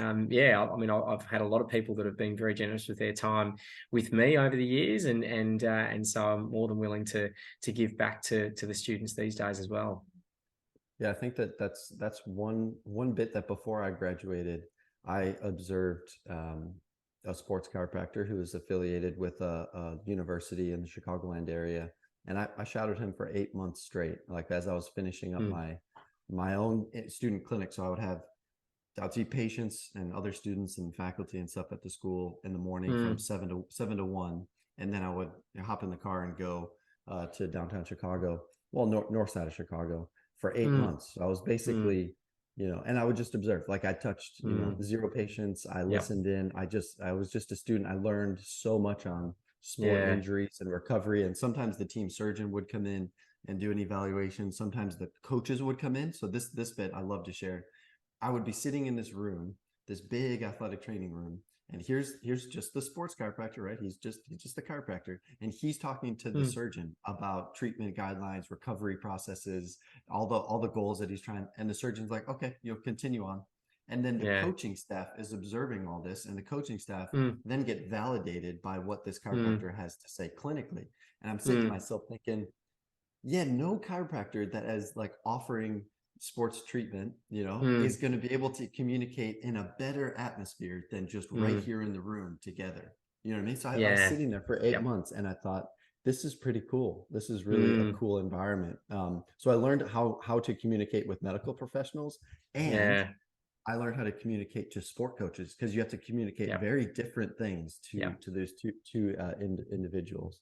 had a lot of people that have been very generous with their time with me over the years, and so I'm more than willing to give back to the students these days as well. Yeah, I think that's one bit that before I graduated, I observed a sports chiropractor who was affiliated with a university in the Chicagoland area, and I shadowed him for 8 months straight, like as I was finishing up my own student clinic. So I'd see patients and other students and faculty and stuff at the school in the morning from 7 to 1. And then I would hop in the car and go to downtown Chicago, well, north side of Chicago, for 8 months. So I was basically, and I would just observe. Like, I touched, 0 patients. I listened in. I was just a student. I learned so much on sport injuries and recovery. And sometimes the team surgeon would come in and do an evaluation. Sometimes the coaches would come in. So this bit I love to share. I would be sitting in this room, this big athletic training room, and here's just the sports chiropractor, right? He's just the chiropractor, and he's talking to the surgeon about treatment guidelines, recovery processes, all the goals that he's trying. And the surgeon's like, okay, continue on. And then the coaching staff is observing all this, and the coaching staff then get validated by what this chiropractor has to say clinically. And I'm sitting to myself thinking, no chiropractor that is like offering sports treatment, is going to be able to communicate in a better atmosphere than just right here in the room together. You know what I mean? So I was sitting there for 8 months, and I thought, this is pretty cool. This is really a Mm, cool environment. So I learned how to communicate with medical professionals, and yeah. I learned how to communicate to sport coaches, because you have to communicate Yeah. very different things Yeah. to those two individuals.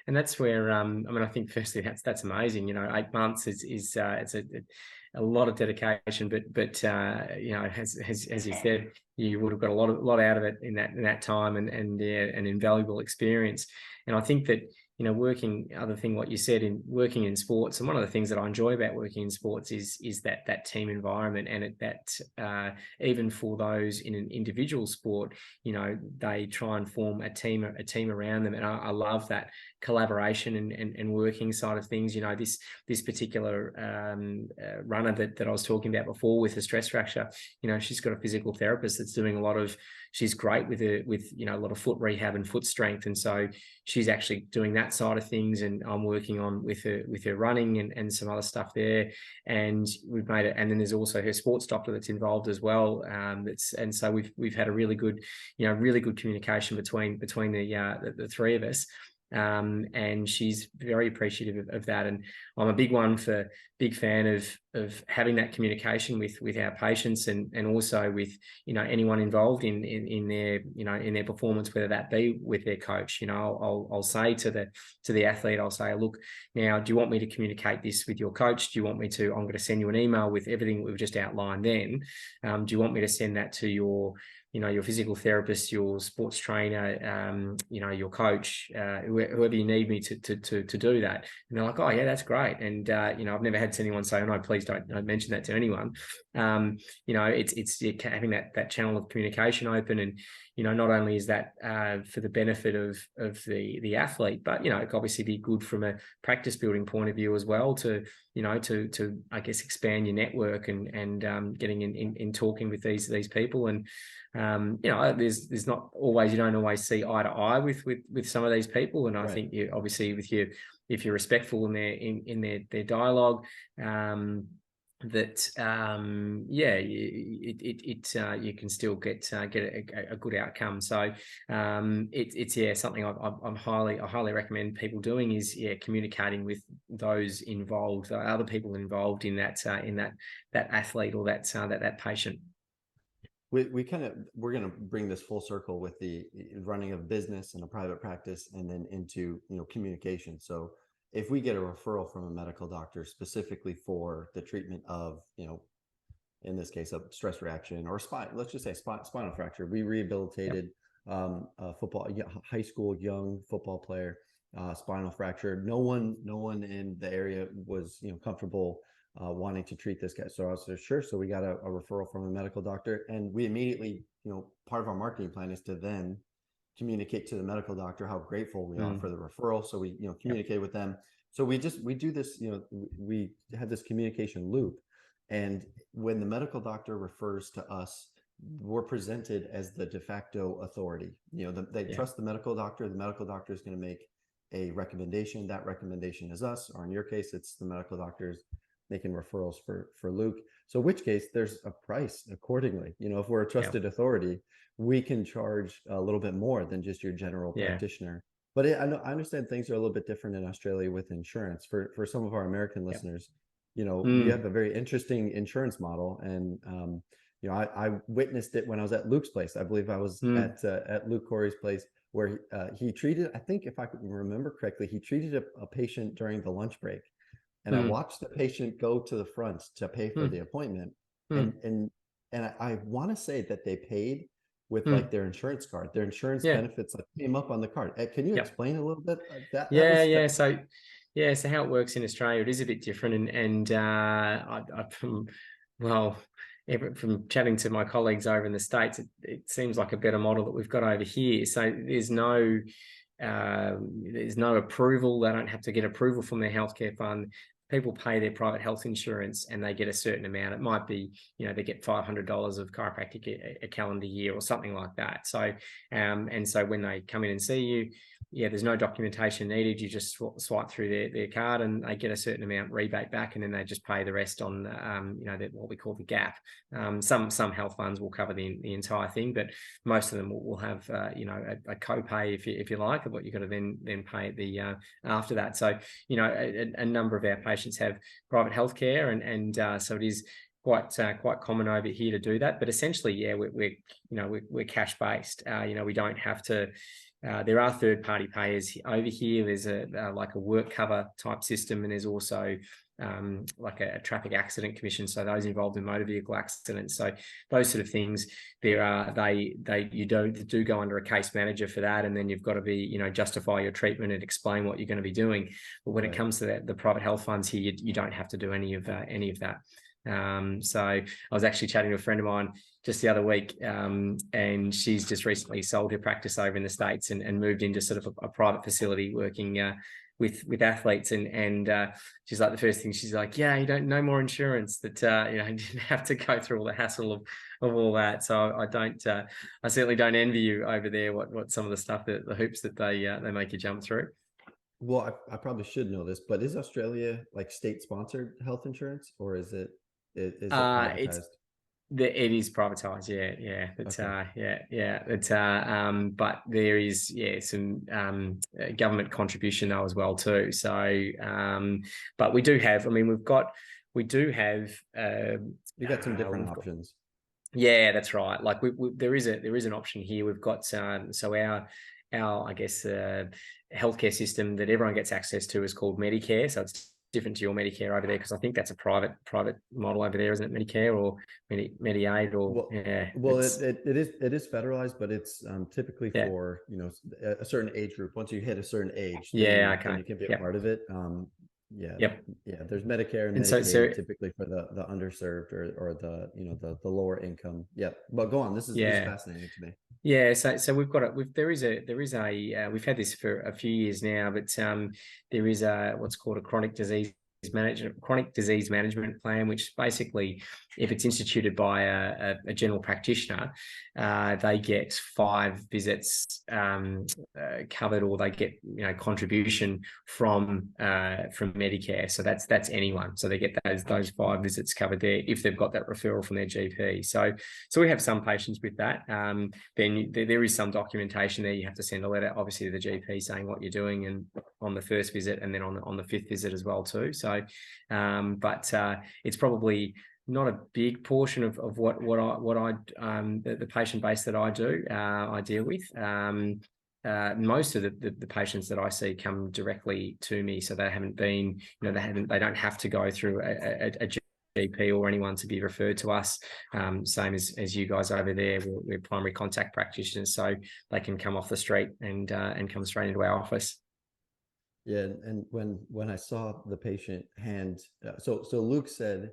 And that's where I mean, I think firstly that's amazing. 8 months is it's a lot of dedication, but as you said, you would have got a lot out of it in that time, and yeah, an invaluable experience. And I think that working, other thing what you said, in working in sports, and one of the things that I enjoy about working in sports is that team environment, and even for those in an individual sport, they try and form a team around them, and I love that collaboration and working side of things. This particular runner that I was talking about before with a stress fracture, she's got a physical therapist that's doing a lot of. She's great with a lot of foot rehab and foot strength, and so she's actually doing that side of things, and I'm working on with her running and some other stuff there. And we've made it. And then there's also her sports doctor that's involved as well. And so we've had a really good communication between the three of us. And she's very appreciative of that. And I'm a big fan of having that communication with our patients, and also with anyone involved in their performance, whether that be with their coach. I'll say to the athlete, I'll say, look, now, do you want me to communicate this with your coach? Do you want me to? I'm going to send you an email with everything we've just outlined. Then, do you want me to send that to your physical therapist, your sports trainer, your coach, whoever you need me to do that? And they're like, oh yeah, that's great. And I've never had anyone say, oh no, please don't mention that to anyone. It's having that channel of communication open, and not only is that for the benefit of the athlete, but it could obviously be good from a practice building point of view as well, to I guess expand your network, and getting in talking with these people. And there's not always, you don't always see eye to eye with some of these people, and I Right. think you obviously, if you're respectful in their dialogue, that you can still get a good outcome. So it's something I highly recommend people doing, is communicating with those involved, other people involved in that athlete, or that patient. We're going to bring this full circle with the running of business and a private practice, and then into communication. So if we get a referral from a medical doctor specifically for the treatment of in this case a stress reaction or spine, let's just say spinal fracture, we rehabilitated a high school young football player, spinal fracture. No one in the area was comfortable wanting to treat this guy. So I was sure. So we got a referral from a medical doctor, and we immediately, part of our marketing plan is to then communicate to the medical doctor how grateful we are for the referral. So we, communicate with them. So we do this, we have this communication loop. And when the medical doctor refers to us, we're presented as the de facto authority. They trust the medical doctor. The medical doctor is going to make a recommendation. That recommendation is us, or in your case, it's the medical doctor's making referrals for Luke. So in which case there's a price accordingly. If we're a trusted authority, we can charge a little bit more than just your general practitioner. But I understand things are a little bit different in Australia with insurance. For some of our American listeners, you have a very interesting insurance model. And I witnessed it when I was at Luke's place. I believe I was at Luke Corey's place, where he treated, I think if I can remember correctly, he treated a patient during the lunch break. And I watched the patient go to the front to pay for the appointment. And I want to say that they paid with like their insurance card. Their insurance benefits came up on the card. Can you explain a little bit of that? So how it works in Australia, it is a bit different. And from chatting to my colleagues over in the States, it seems like a better model that we've got over here. So there's no approval. They don't have to get approval from their healthcare fund. people pay their private health insurance and they get a certain amount. It might be, they get $500 of chiropractic a calendar year or something like that. So, and so when they come in and see you, there's no documentation needed. You just swipe through their card and they get a certain amount rebate back, and then they just pay the rest on, what we call the gap. Some health funds will cover the entire thing, but most of them will have, a copay if you like, of what you've got to then pay at the after that. So, a number of our patients have private healthcare, and so it is quite common over here to do that. But essentially, we're cash based. We don't have to. There are third-party payers over here. There's like a work cover type system, and there's also like a traffic accident commission. So those involved in motor vehicle accidents. So those sort of things, you do go under a case manager for that, and then you've got to be, justify your treatment and explain what you're going to be doing. But when it comes to the private health funds here, you don't have to do any of that. So I was actually chatting to a friend of mine just the other week, and she's just recently sold her practice over in the States and moved into sort of a private facility working with athletes, and she's like, the first thing she's like, you don't no more insurance, that you didn't have to go through all the hassle of all that. So I certainly don't envy you over there what some of the stuff, that the hoops that they make you jump through. Well, I probably should know this, but is Australia like state sponsored health insurance, or is it privatized? It is privatized, yeah. But Okay. but there is some government contribution though as well too. So but we do have. I mean, we do have. You got some different options. Yeah, that's right. Like there is an option here. We've got so our I guess healthcare system that everyone gets access to is called Medicare. So it's different to your Medicare over there, because I think that's a private model over there, isn't it? Medicare or Mediaid, or it is federalized, but it's typically for a certain age group. Once you hit a certain age, then you can be a part of it. There's Medicare and Medicaid typically for the underserved or the lower income. But go on. This is fascinating to me. Yeah, so we've got there is a we've had this for a few years now, but there is what's called a chronic disease management plan, which basically, if it's instituted by a general practitioner, they get 5 visits covered, or they get contribution from Medicare. So that's anyone. So they get those 5 visits covered there if they've got that referral from their GP. So we have some patients with that. Then there is some documentation there. You have to send a letter, obviously, to the GP saying what you're doing, and on the first visit, and then on the 5th visit as well too. So, but it's probably not a big portion of what I the patient base that I deal with. Most of the patients that I see come directly to me, so they haven't been, they don't have to go through a GP or anyone to be referred to us. Same as you guys over there. We're primary contact practitioners, so they can come off the street and come straight into our office. Yeah, and when I saw the patient hand, so Luke said,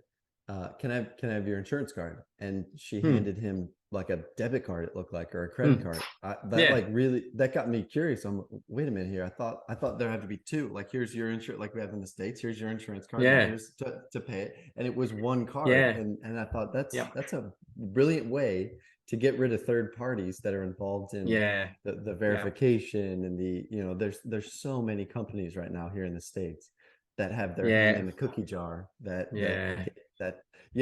can I have your insurance card? And she handed him like a debit card, it looked like, or a credit card. That got me curious. I'm, wait a minute here. I thought there had to be 2. Like, here's your insurance, like we have in the States. Here's your insurance card. Yeah. Here's to pay it, and it was one card. Yeah. And I thought that's a brilliant way to get rid of third parties that are involved in the verification and the there's so many companies right now here in the States that have their hand in the cookie jar that you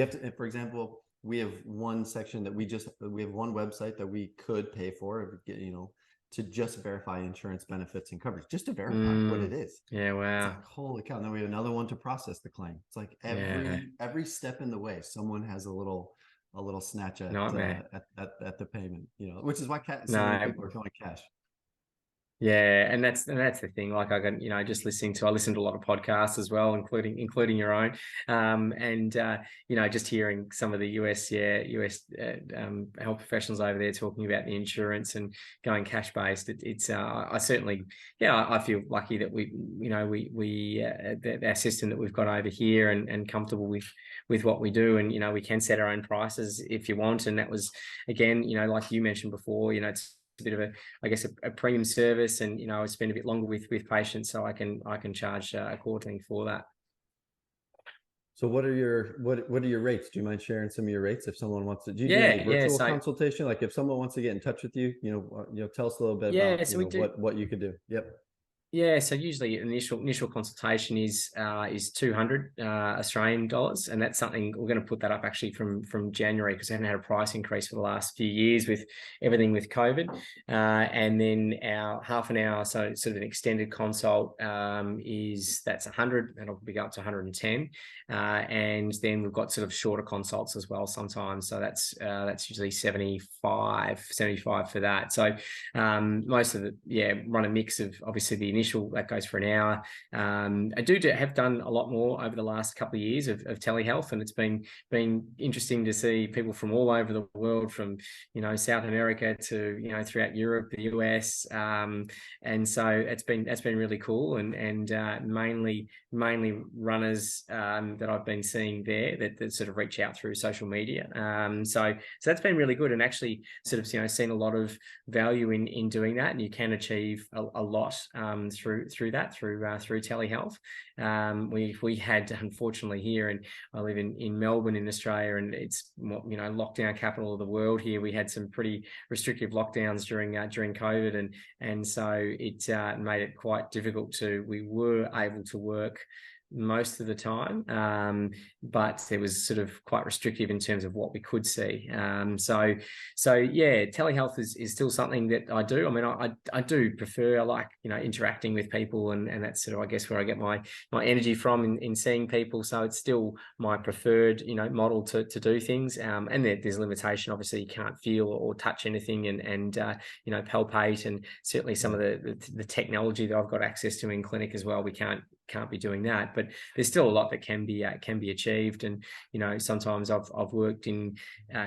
have to. For example, we have one section that we have one website that we could pay for, to just verify insurance benefits and coverage, just to verify what it is. Yeah, wow. It's like, holy cow. And then we have another one to process the claim. It's like every step in the way, someone has a little snatch at the payment, which is why so many people are going cash. Yeah, and that's the thing. Like, I got, just I listen to a lot of podcasts as well, including your own, and just hearing some of the US health professionals over there talking about the insurance and going cash based. It's I certainly, I feel lucky that our system that we've got over here, and comfortable with what we do, and we can set our own prices if you want. And that was, again, like you mentioned before, it's a bit of a premium service, and I spend a bit longer with patients, so I can charge accordingly for that. So what are your rates? Do you mind sharing some of your rates if someone wants to? Do you do any Yeah, virtual so consultation? Like if someone wants to get in touch with you, tell us a little bit about, yeah, so we do. what you could do. Yep. Yeah, so usually initial consultation is 200 Australian dollars, and that's something we're going to put that up actually from January, because I haven't had a price increase for the last few years with everything with COVID. And then our half an hour, so sort of an extended consult, that's 100, and it'll be up to 110. And then we've got sort of shorter consults as well sometimes, so that's usually 75 for that. So most of it, run a mix of obviously the initial that goes for an hour. I have done a lot more over the last couple of years of telehealth, and it's been interesting to see people from all over the world, from South America to throughout Europe, the US, and so that's been really cool, and mainly runners that I've been seeing there that sort of reach out through social media. So that's been really good, and actually sort of seen a lot of value in doing that, and you can achieve a lot through telehealth. We had, unfortunately, here, and I live in Melbourne in Australia, and it's lockdown capital of the world here. We had some pretty restrictive lockdowns during COVID, and so it made it quite difficult we were able to work most of the time, but it was sort of quite restrictive in terms of what we could see. So yeah, telehealth is still something that I do. I mean, I do prefer, I like interacting with people, and that's sort of, I guess, where I get my energy from in seeing people. So it's still my preferred model to do things. And there's a limitation. Obviously, you can't feel or touch anything, and palpate, and certainly some of the technology that I've got access to in clinic as well, we can't be doing that, but there's still a lot that can be achieved. And sometimes I've worked in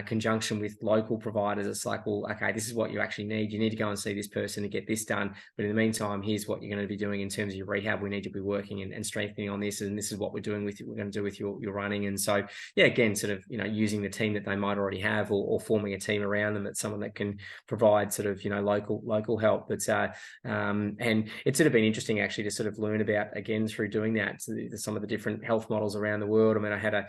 conjunction with local providers. It's like, well, okay, this is what you actually need. You need to go and see this person to get this done, but in the meantime, here's what you're going to be doing in terms of your rehab. We need to be working and strengthening on this, and this is what we're going to do with your running. And so again, sort of using the team that they might already have, or forming a team around them, that's someone that can provide sort of local help. But and it's sort of been interesting actually to sort of learn about, again, through doing that, some of the different health models around the world. I mean, I had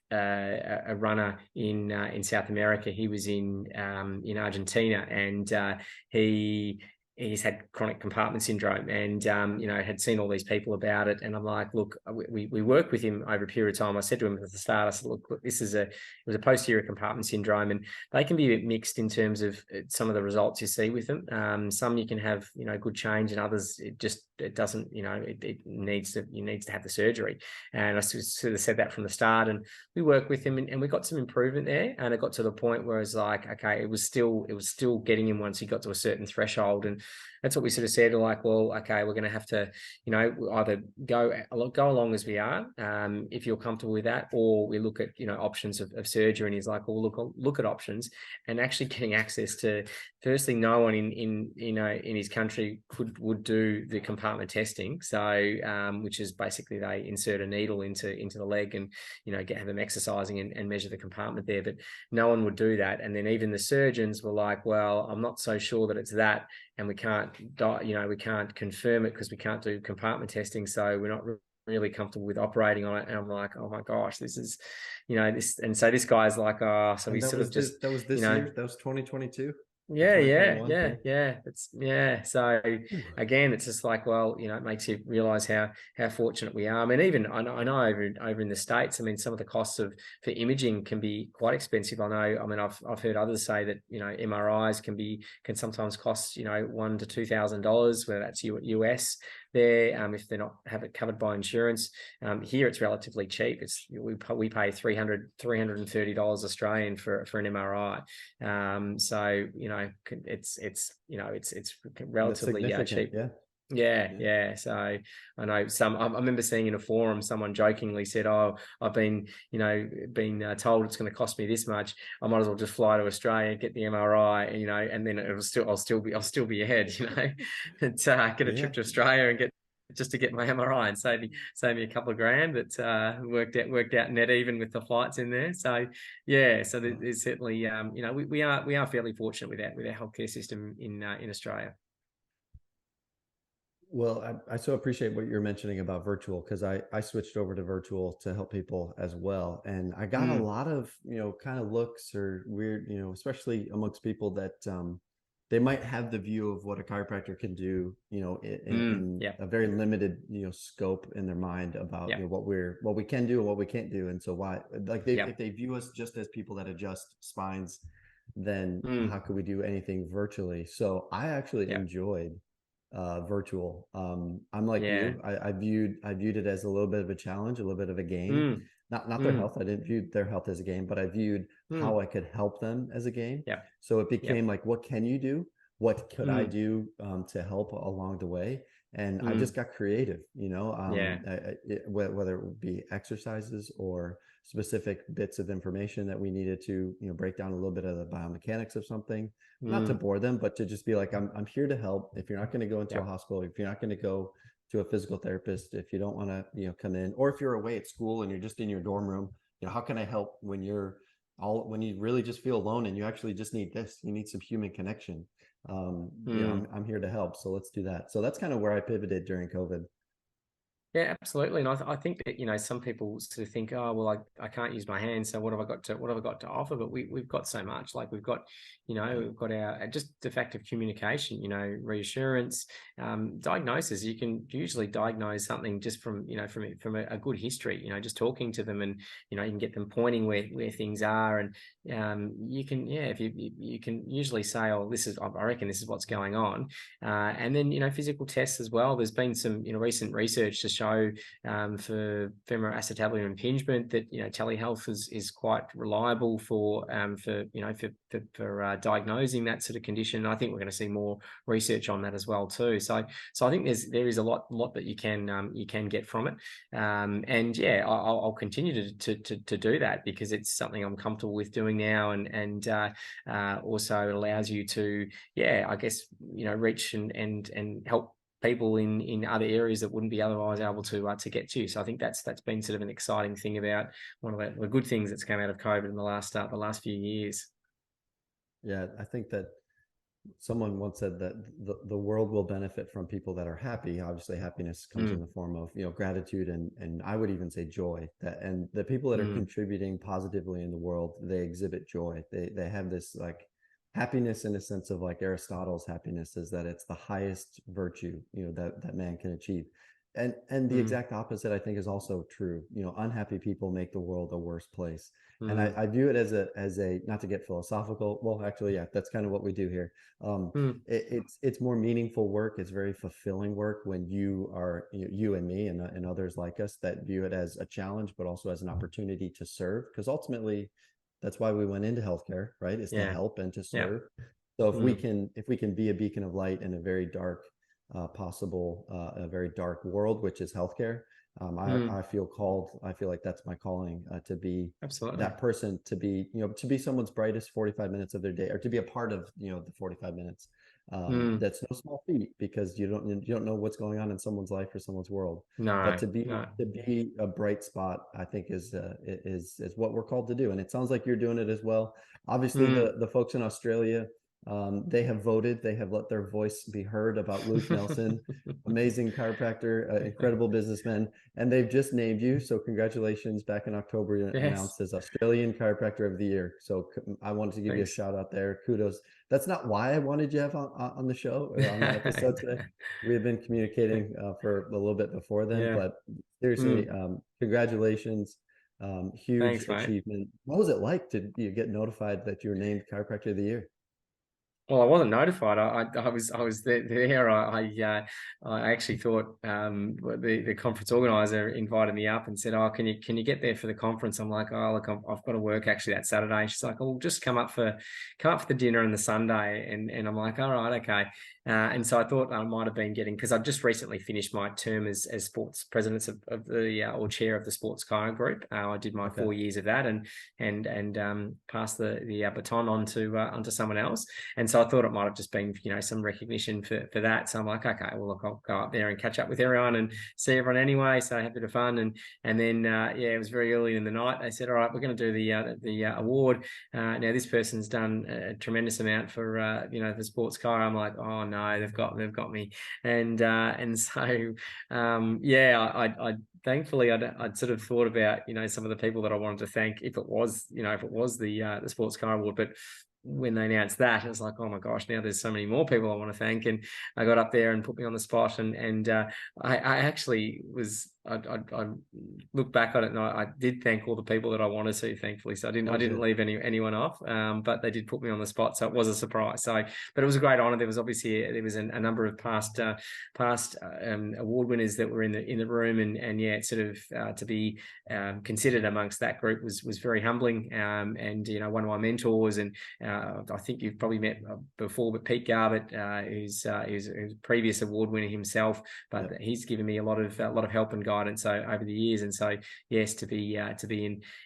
a runner in South America. He was in Argentina, and he's had chronic compartment syndrome, and had seen all these people about it. And I'm like, look, we work with him over a period of time. I said to him at the start, I said, look, it was a posterior compartment syndrome, and they can be a bit mixed in terms of some of the results you see with them. Some you can have good change, and others it doesn't. It needs to have the surgery. And I sort of said that from the start, and we worked with him, and we got some improvement there. And it got to the point where it's like, okay, it was still getting him once he got to a certain threshold. And that's what we sort of said, like, well, okay, we're going to have to, either go along as we are, if you're comfortable with that, or we look at, options of surgery. And he's like, well, look at options, and actually getting access to, firstly, no one in his country would do the compartment testing. So, which is basically they insert a needle into the leg, and, have them exercising and measure the compartment there, but no one would do that. And then even the surgeons were like, well, I'm not so sure that it's that, and we can't confirm it because we can't do compartment testing, so we're not really comfortable with operating on it. And I'm like, oh my gosh, this is, this. And so this guy's like, oh, so we sort of just, that was this year, that was 2022. Yeah. 2021. It's So again, it's just like, well, it makes you realize how fortunate we are. I mean, even I know over in the States, I mean, some of the costs for imaging can be quite expensive. I mean, I've heard others say that MRIs can sometimes cost $1,000 to $2,000, whether that's US there, if they're not have it covered by insurance. Here it's relatively cheap. We pay $330 Australian for an MRI. So it's relatively cheap. Yeah. So I know I remember seeing in a forum, someone jokingly said, "Oh, I've been told it's going to cost me this much. I might as well just fly to Australia, get the MRI, and then I'll still be ahead, and get a trip to Australia and just to get my MRI and save me a couple of grand." That worked out net even with the flights in there. So yeah, so there's certainly we are fairly fortunate with our healthcare system in Australia. Well, I so appreciate what you're mentioning about virtual, because I switched over to virtual to help people as well. And I got a Mm, lot of, kind of looks or weird, especially amongst people that they might have the view of what a chiropractor can do, in yeah, a very limited, scope in their mind about, yeah, what we can do and what we can't do. And so why, like yeah, if they view us just as people that adjust spines, then mm, how could we do anything virtually? So I actually yeah, enjoyed virtual. I'm like yeah, you. I viewed it as a little bit of a challenge, a little bit of a game. mm, Not their mm, health. I didn't view their health as a game, but I viewed mm, how I could help them as a game. yeah, So it yeah, became like, what can you do? What could I mm, do to help along the way? And I just mm, got creative, yeah, whether it would be exercises or specific bits of information that we needed to, break down a little bit of the biomechanics of something, not to mm, bore them, but to just be like, I'm here to help. If you're not going to go into yeah, a hospital, if you're not going to go to a physical therapist, if you don't want to, come in, or if you're away at school and you're just in your dorm room, how can I help when when you really just feel alone and you actually just need this, you need some human connection. mm. I'm here to help. So let's do that. So that's kind of where I pivoted during COVID. Yeah, absolutely. And I think that, some people sort of think, oh, well, I can't use my hands. So what have I got to offer? But we've got so much. Like Yeah. we've got our just the fact of communication, reassurance, diagnosis. You can usually diagnose something just from, from a good history, just talking to them, and, you can get them pointing where things are. And you can, yeah, if you can usually say, oh, I reckon this is what's going on. And then, physical tests as well. There's been some, recent research to show for femoral acetabular impingement that, telehealth is quite reliable for diagnosing that sort of condition. And I think we're going to see more research on that as well too. So I think there is a lot that you can get from it. And yeah, I'll continue to do that because it's something I'm comfortable with doing now, and also it allows you to, yeah, I guess, reach and help people in other areas that wouldn't be otherwise able to get to. So I think that's been sort of an exciting thing about one of the good things that's come out of COVID in the last few years. Yeah. I think that someone once said that the world will benefit from people that are happy. Obviously, happiness comes in Mm, the form of, gratitude, and I would even say joy. That, and the people that are mm, contributing positively in the world, they exhibit joy. They have this like happiness in a sense of like Aristotle's happiness is that it's the highest virtue, that man can achieve. And the mm, exact opposite I think is also true. Unhappy people make the world a worse place. And mm, I view it as a, not to get philosophical. Well, actually, yeah, that's kind of what we do here. Um, mm, it's more meaningful work. It's very fulfilling work when you are, you and me and others like us that view it as a challenge, but also as an opportunity to serve. Because ultimately, that's why we went into healthcare, right? Is to yeah, help and to yeah, serve. So mm, if we can be a beacon of light in a very dark, a very dark world, which is healthcare, mm, I feel called. I feel like that's my calling, to be absolutely. that person, to be, to be someone's brightest 45 minutes of their day, or to be a part of, the 45 minutes. Mm, That's no small feat, because you don't know what's going on in someone's life or someone's world. But no, no. to be a bright spot, I think is what we're called to do. And it sounds like you're doing it as well. Obviously, Mm. the folks in Australia, they have voted, they have let their voice be heard about Luke Nelson, amazing chiropractor, incredible businessman, and they've just named you. So congratulations! Back in October, you Yes, announced as Australian Chiropractor of the Year. So I wanted to give you a thanks. shout out there. Kudos. That's not why I wanted you to have on the show or on the episode today. We had been communicating for a little bit before then, Yeah. but seriously, Mm. congratulations. Huge Thanks, mate. achievement. What was it like to get notified that you were named Chiropractor of the Year? Well, I wasn't notified. I was there. I actually thought the conference organizer invited me up and said, "Oh, can you get there for the conference?" I'm like, "Oh, look, I've got to work actually that Saturday." And she's like, "Oh, just come up for the dinner on the Sunday." And I'm like, "All right, okay." And so I thought I might have been getting, because I've just recently finished my term as sports president of the or chair of the sports chiro group. I did my Okay. 4 years of that and passed the baton on to onto someone else. And so I thought it might have just been, some recognition for that. So I'm like, okay, well, look, I'll go up there and catch up with everyone and see everyone anyway. So I had a bit of fun. And then, yeah, it was very early in the night. They said, all right, we're going to do the award. Now, this person's done a tremendous amount for, the sports car. I'm like, oh, no, no, they've got me. And so yeah, I thankfully I'd sort of thought about, you know, some of the people that I wanted to thank if it was, you know, if it was the Sports Car Award. But when they announced that, it was like, oh my gosh, now there's so many more people I want to thank. And I got up there and put me on the spot, and I actually was, I look back on it, and I did thank all the people that I wanted to, thankfully. So I didn't leave anyone off, but they did put me on the spot, so it was a surprise. So, but it was a great honor. There was obviously a number of past award winners that were in the room, and yeah, sort of to be considered amongst that group was very humbling. And you know, one of my mentors, and I think you've probably met before, but Pete Garbutt, who's a previous award winner himself, but he's given me a lot of help and guidance over the years. And so yes, to be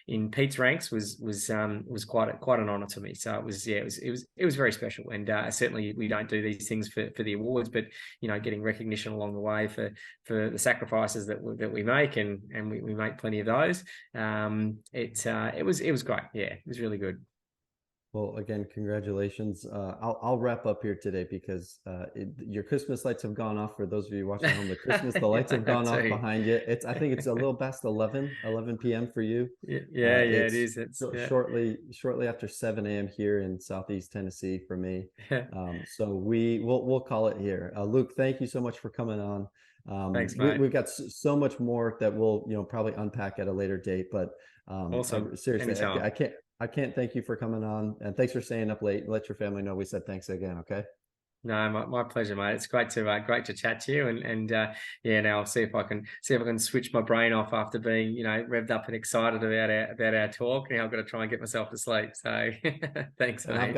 in Pete's ranks was quite an honor to me. So it was very special. And certainly we don't do these things for the awards, but you know, getting recognition along the way for the sacrifices that we make, and we make plenty of those. It was great. Yeah, it was really good. Well, again, congratulations. I'll wrap up here today because your Christmas lights have gone off. For those of you watching at home, the lights have gone off behind you. I think it's a little past 11 p.m. for you. Yeah, it is. It's shortly after 7 a.m. here in Southeast Tennessee for me. So we'll call it here. Luke, thank you so much for coming on. Thanks, mate. We've got so much more that we'll probably unpack at a later date, but awesome. Seriously, I can't thank you for coming on, and thanks for staying up late. Let your family know we said thanks again. Okay. No, my pleasure, mate. It's great to chat to you, and yeah, now I'll see if I can switch my brain off after being, you know, revved up and excited about our talk. Now I've got to try and get myself to sleep. So thanks, and mate.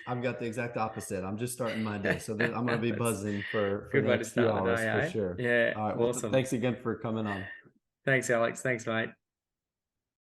I've got the exact opposite. I'm just starting my day, so I'm going to be buzzing for good the way next to start few hours the day, for sure. Yeah, all right. awesome. Well, thanks again for coming on. Thanks, Alex. Thanks, mate.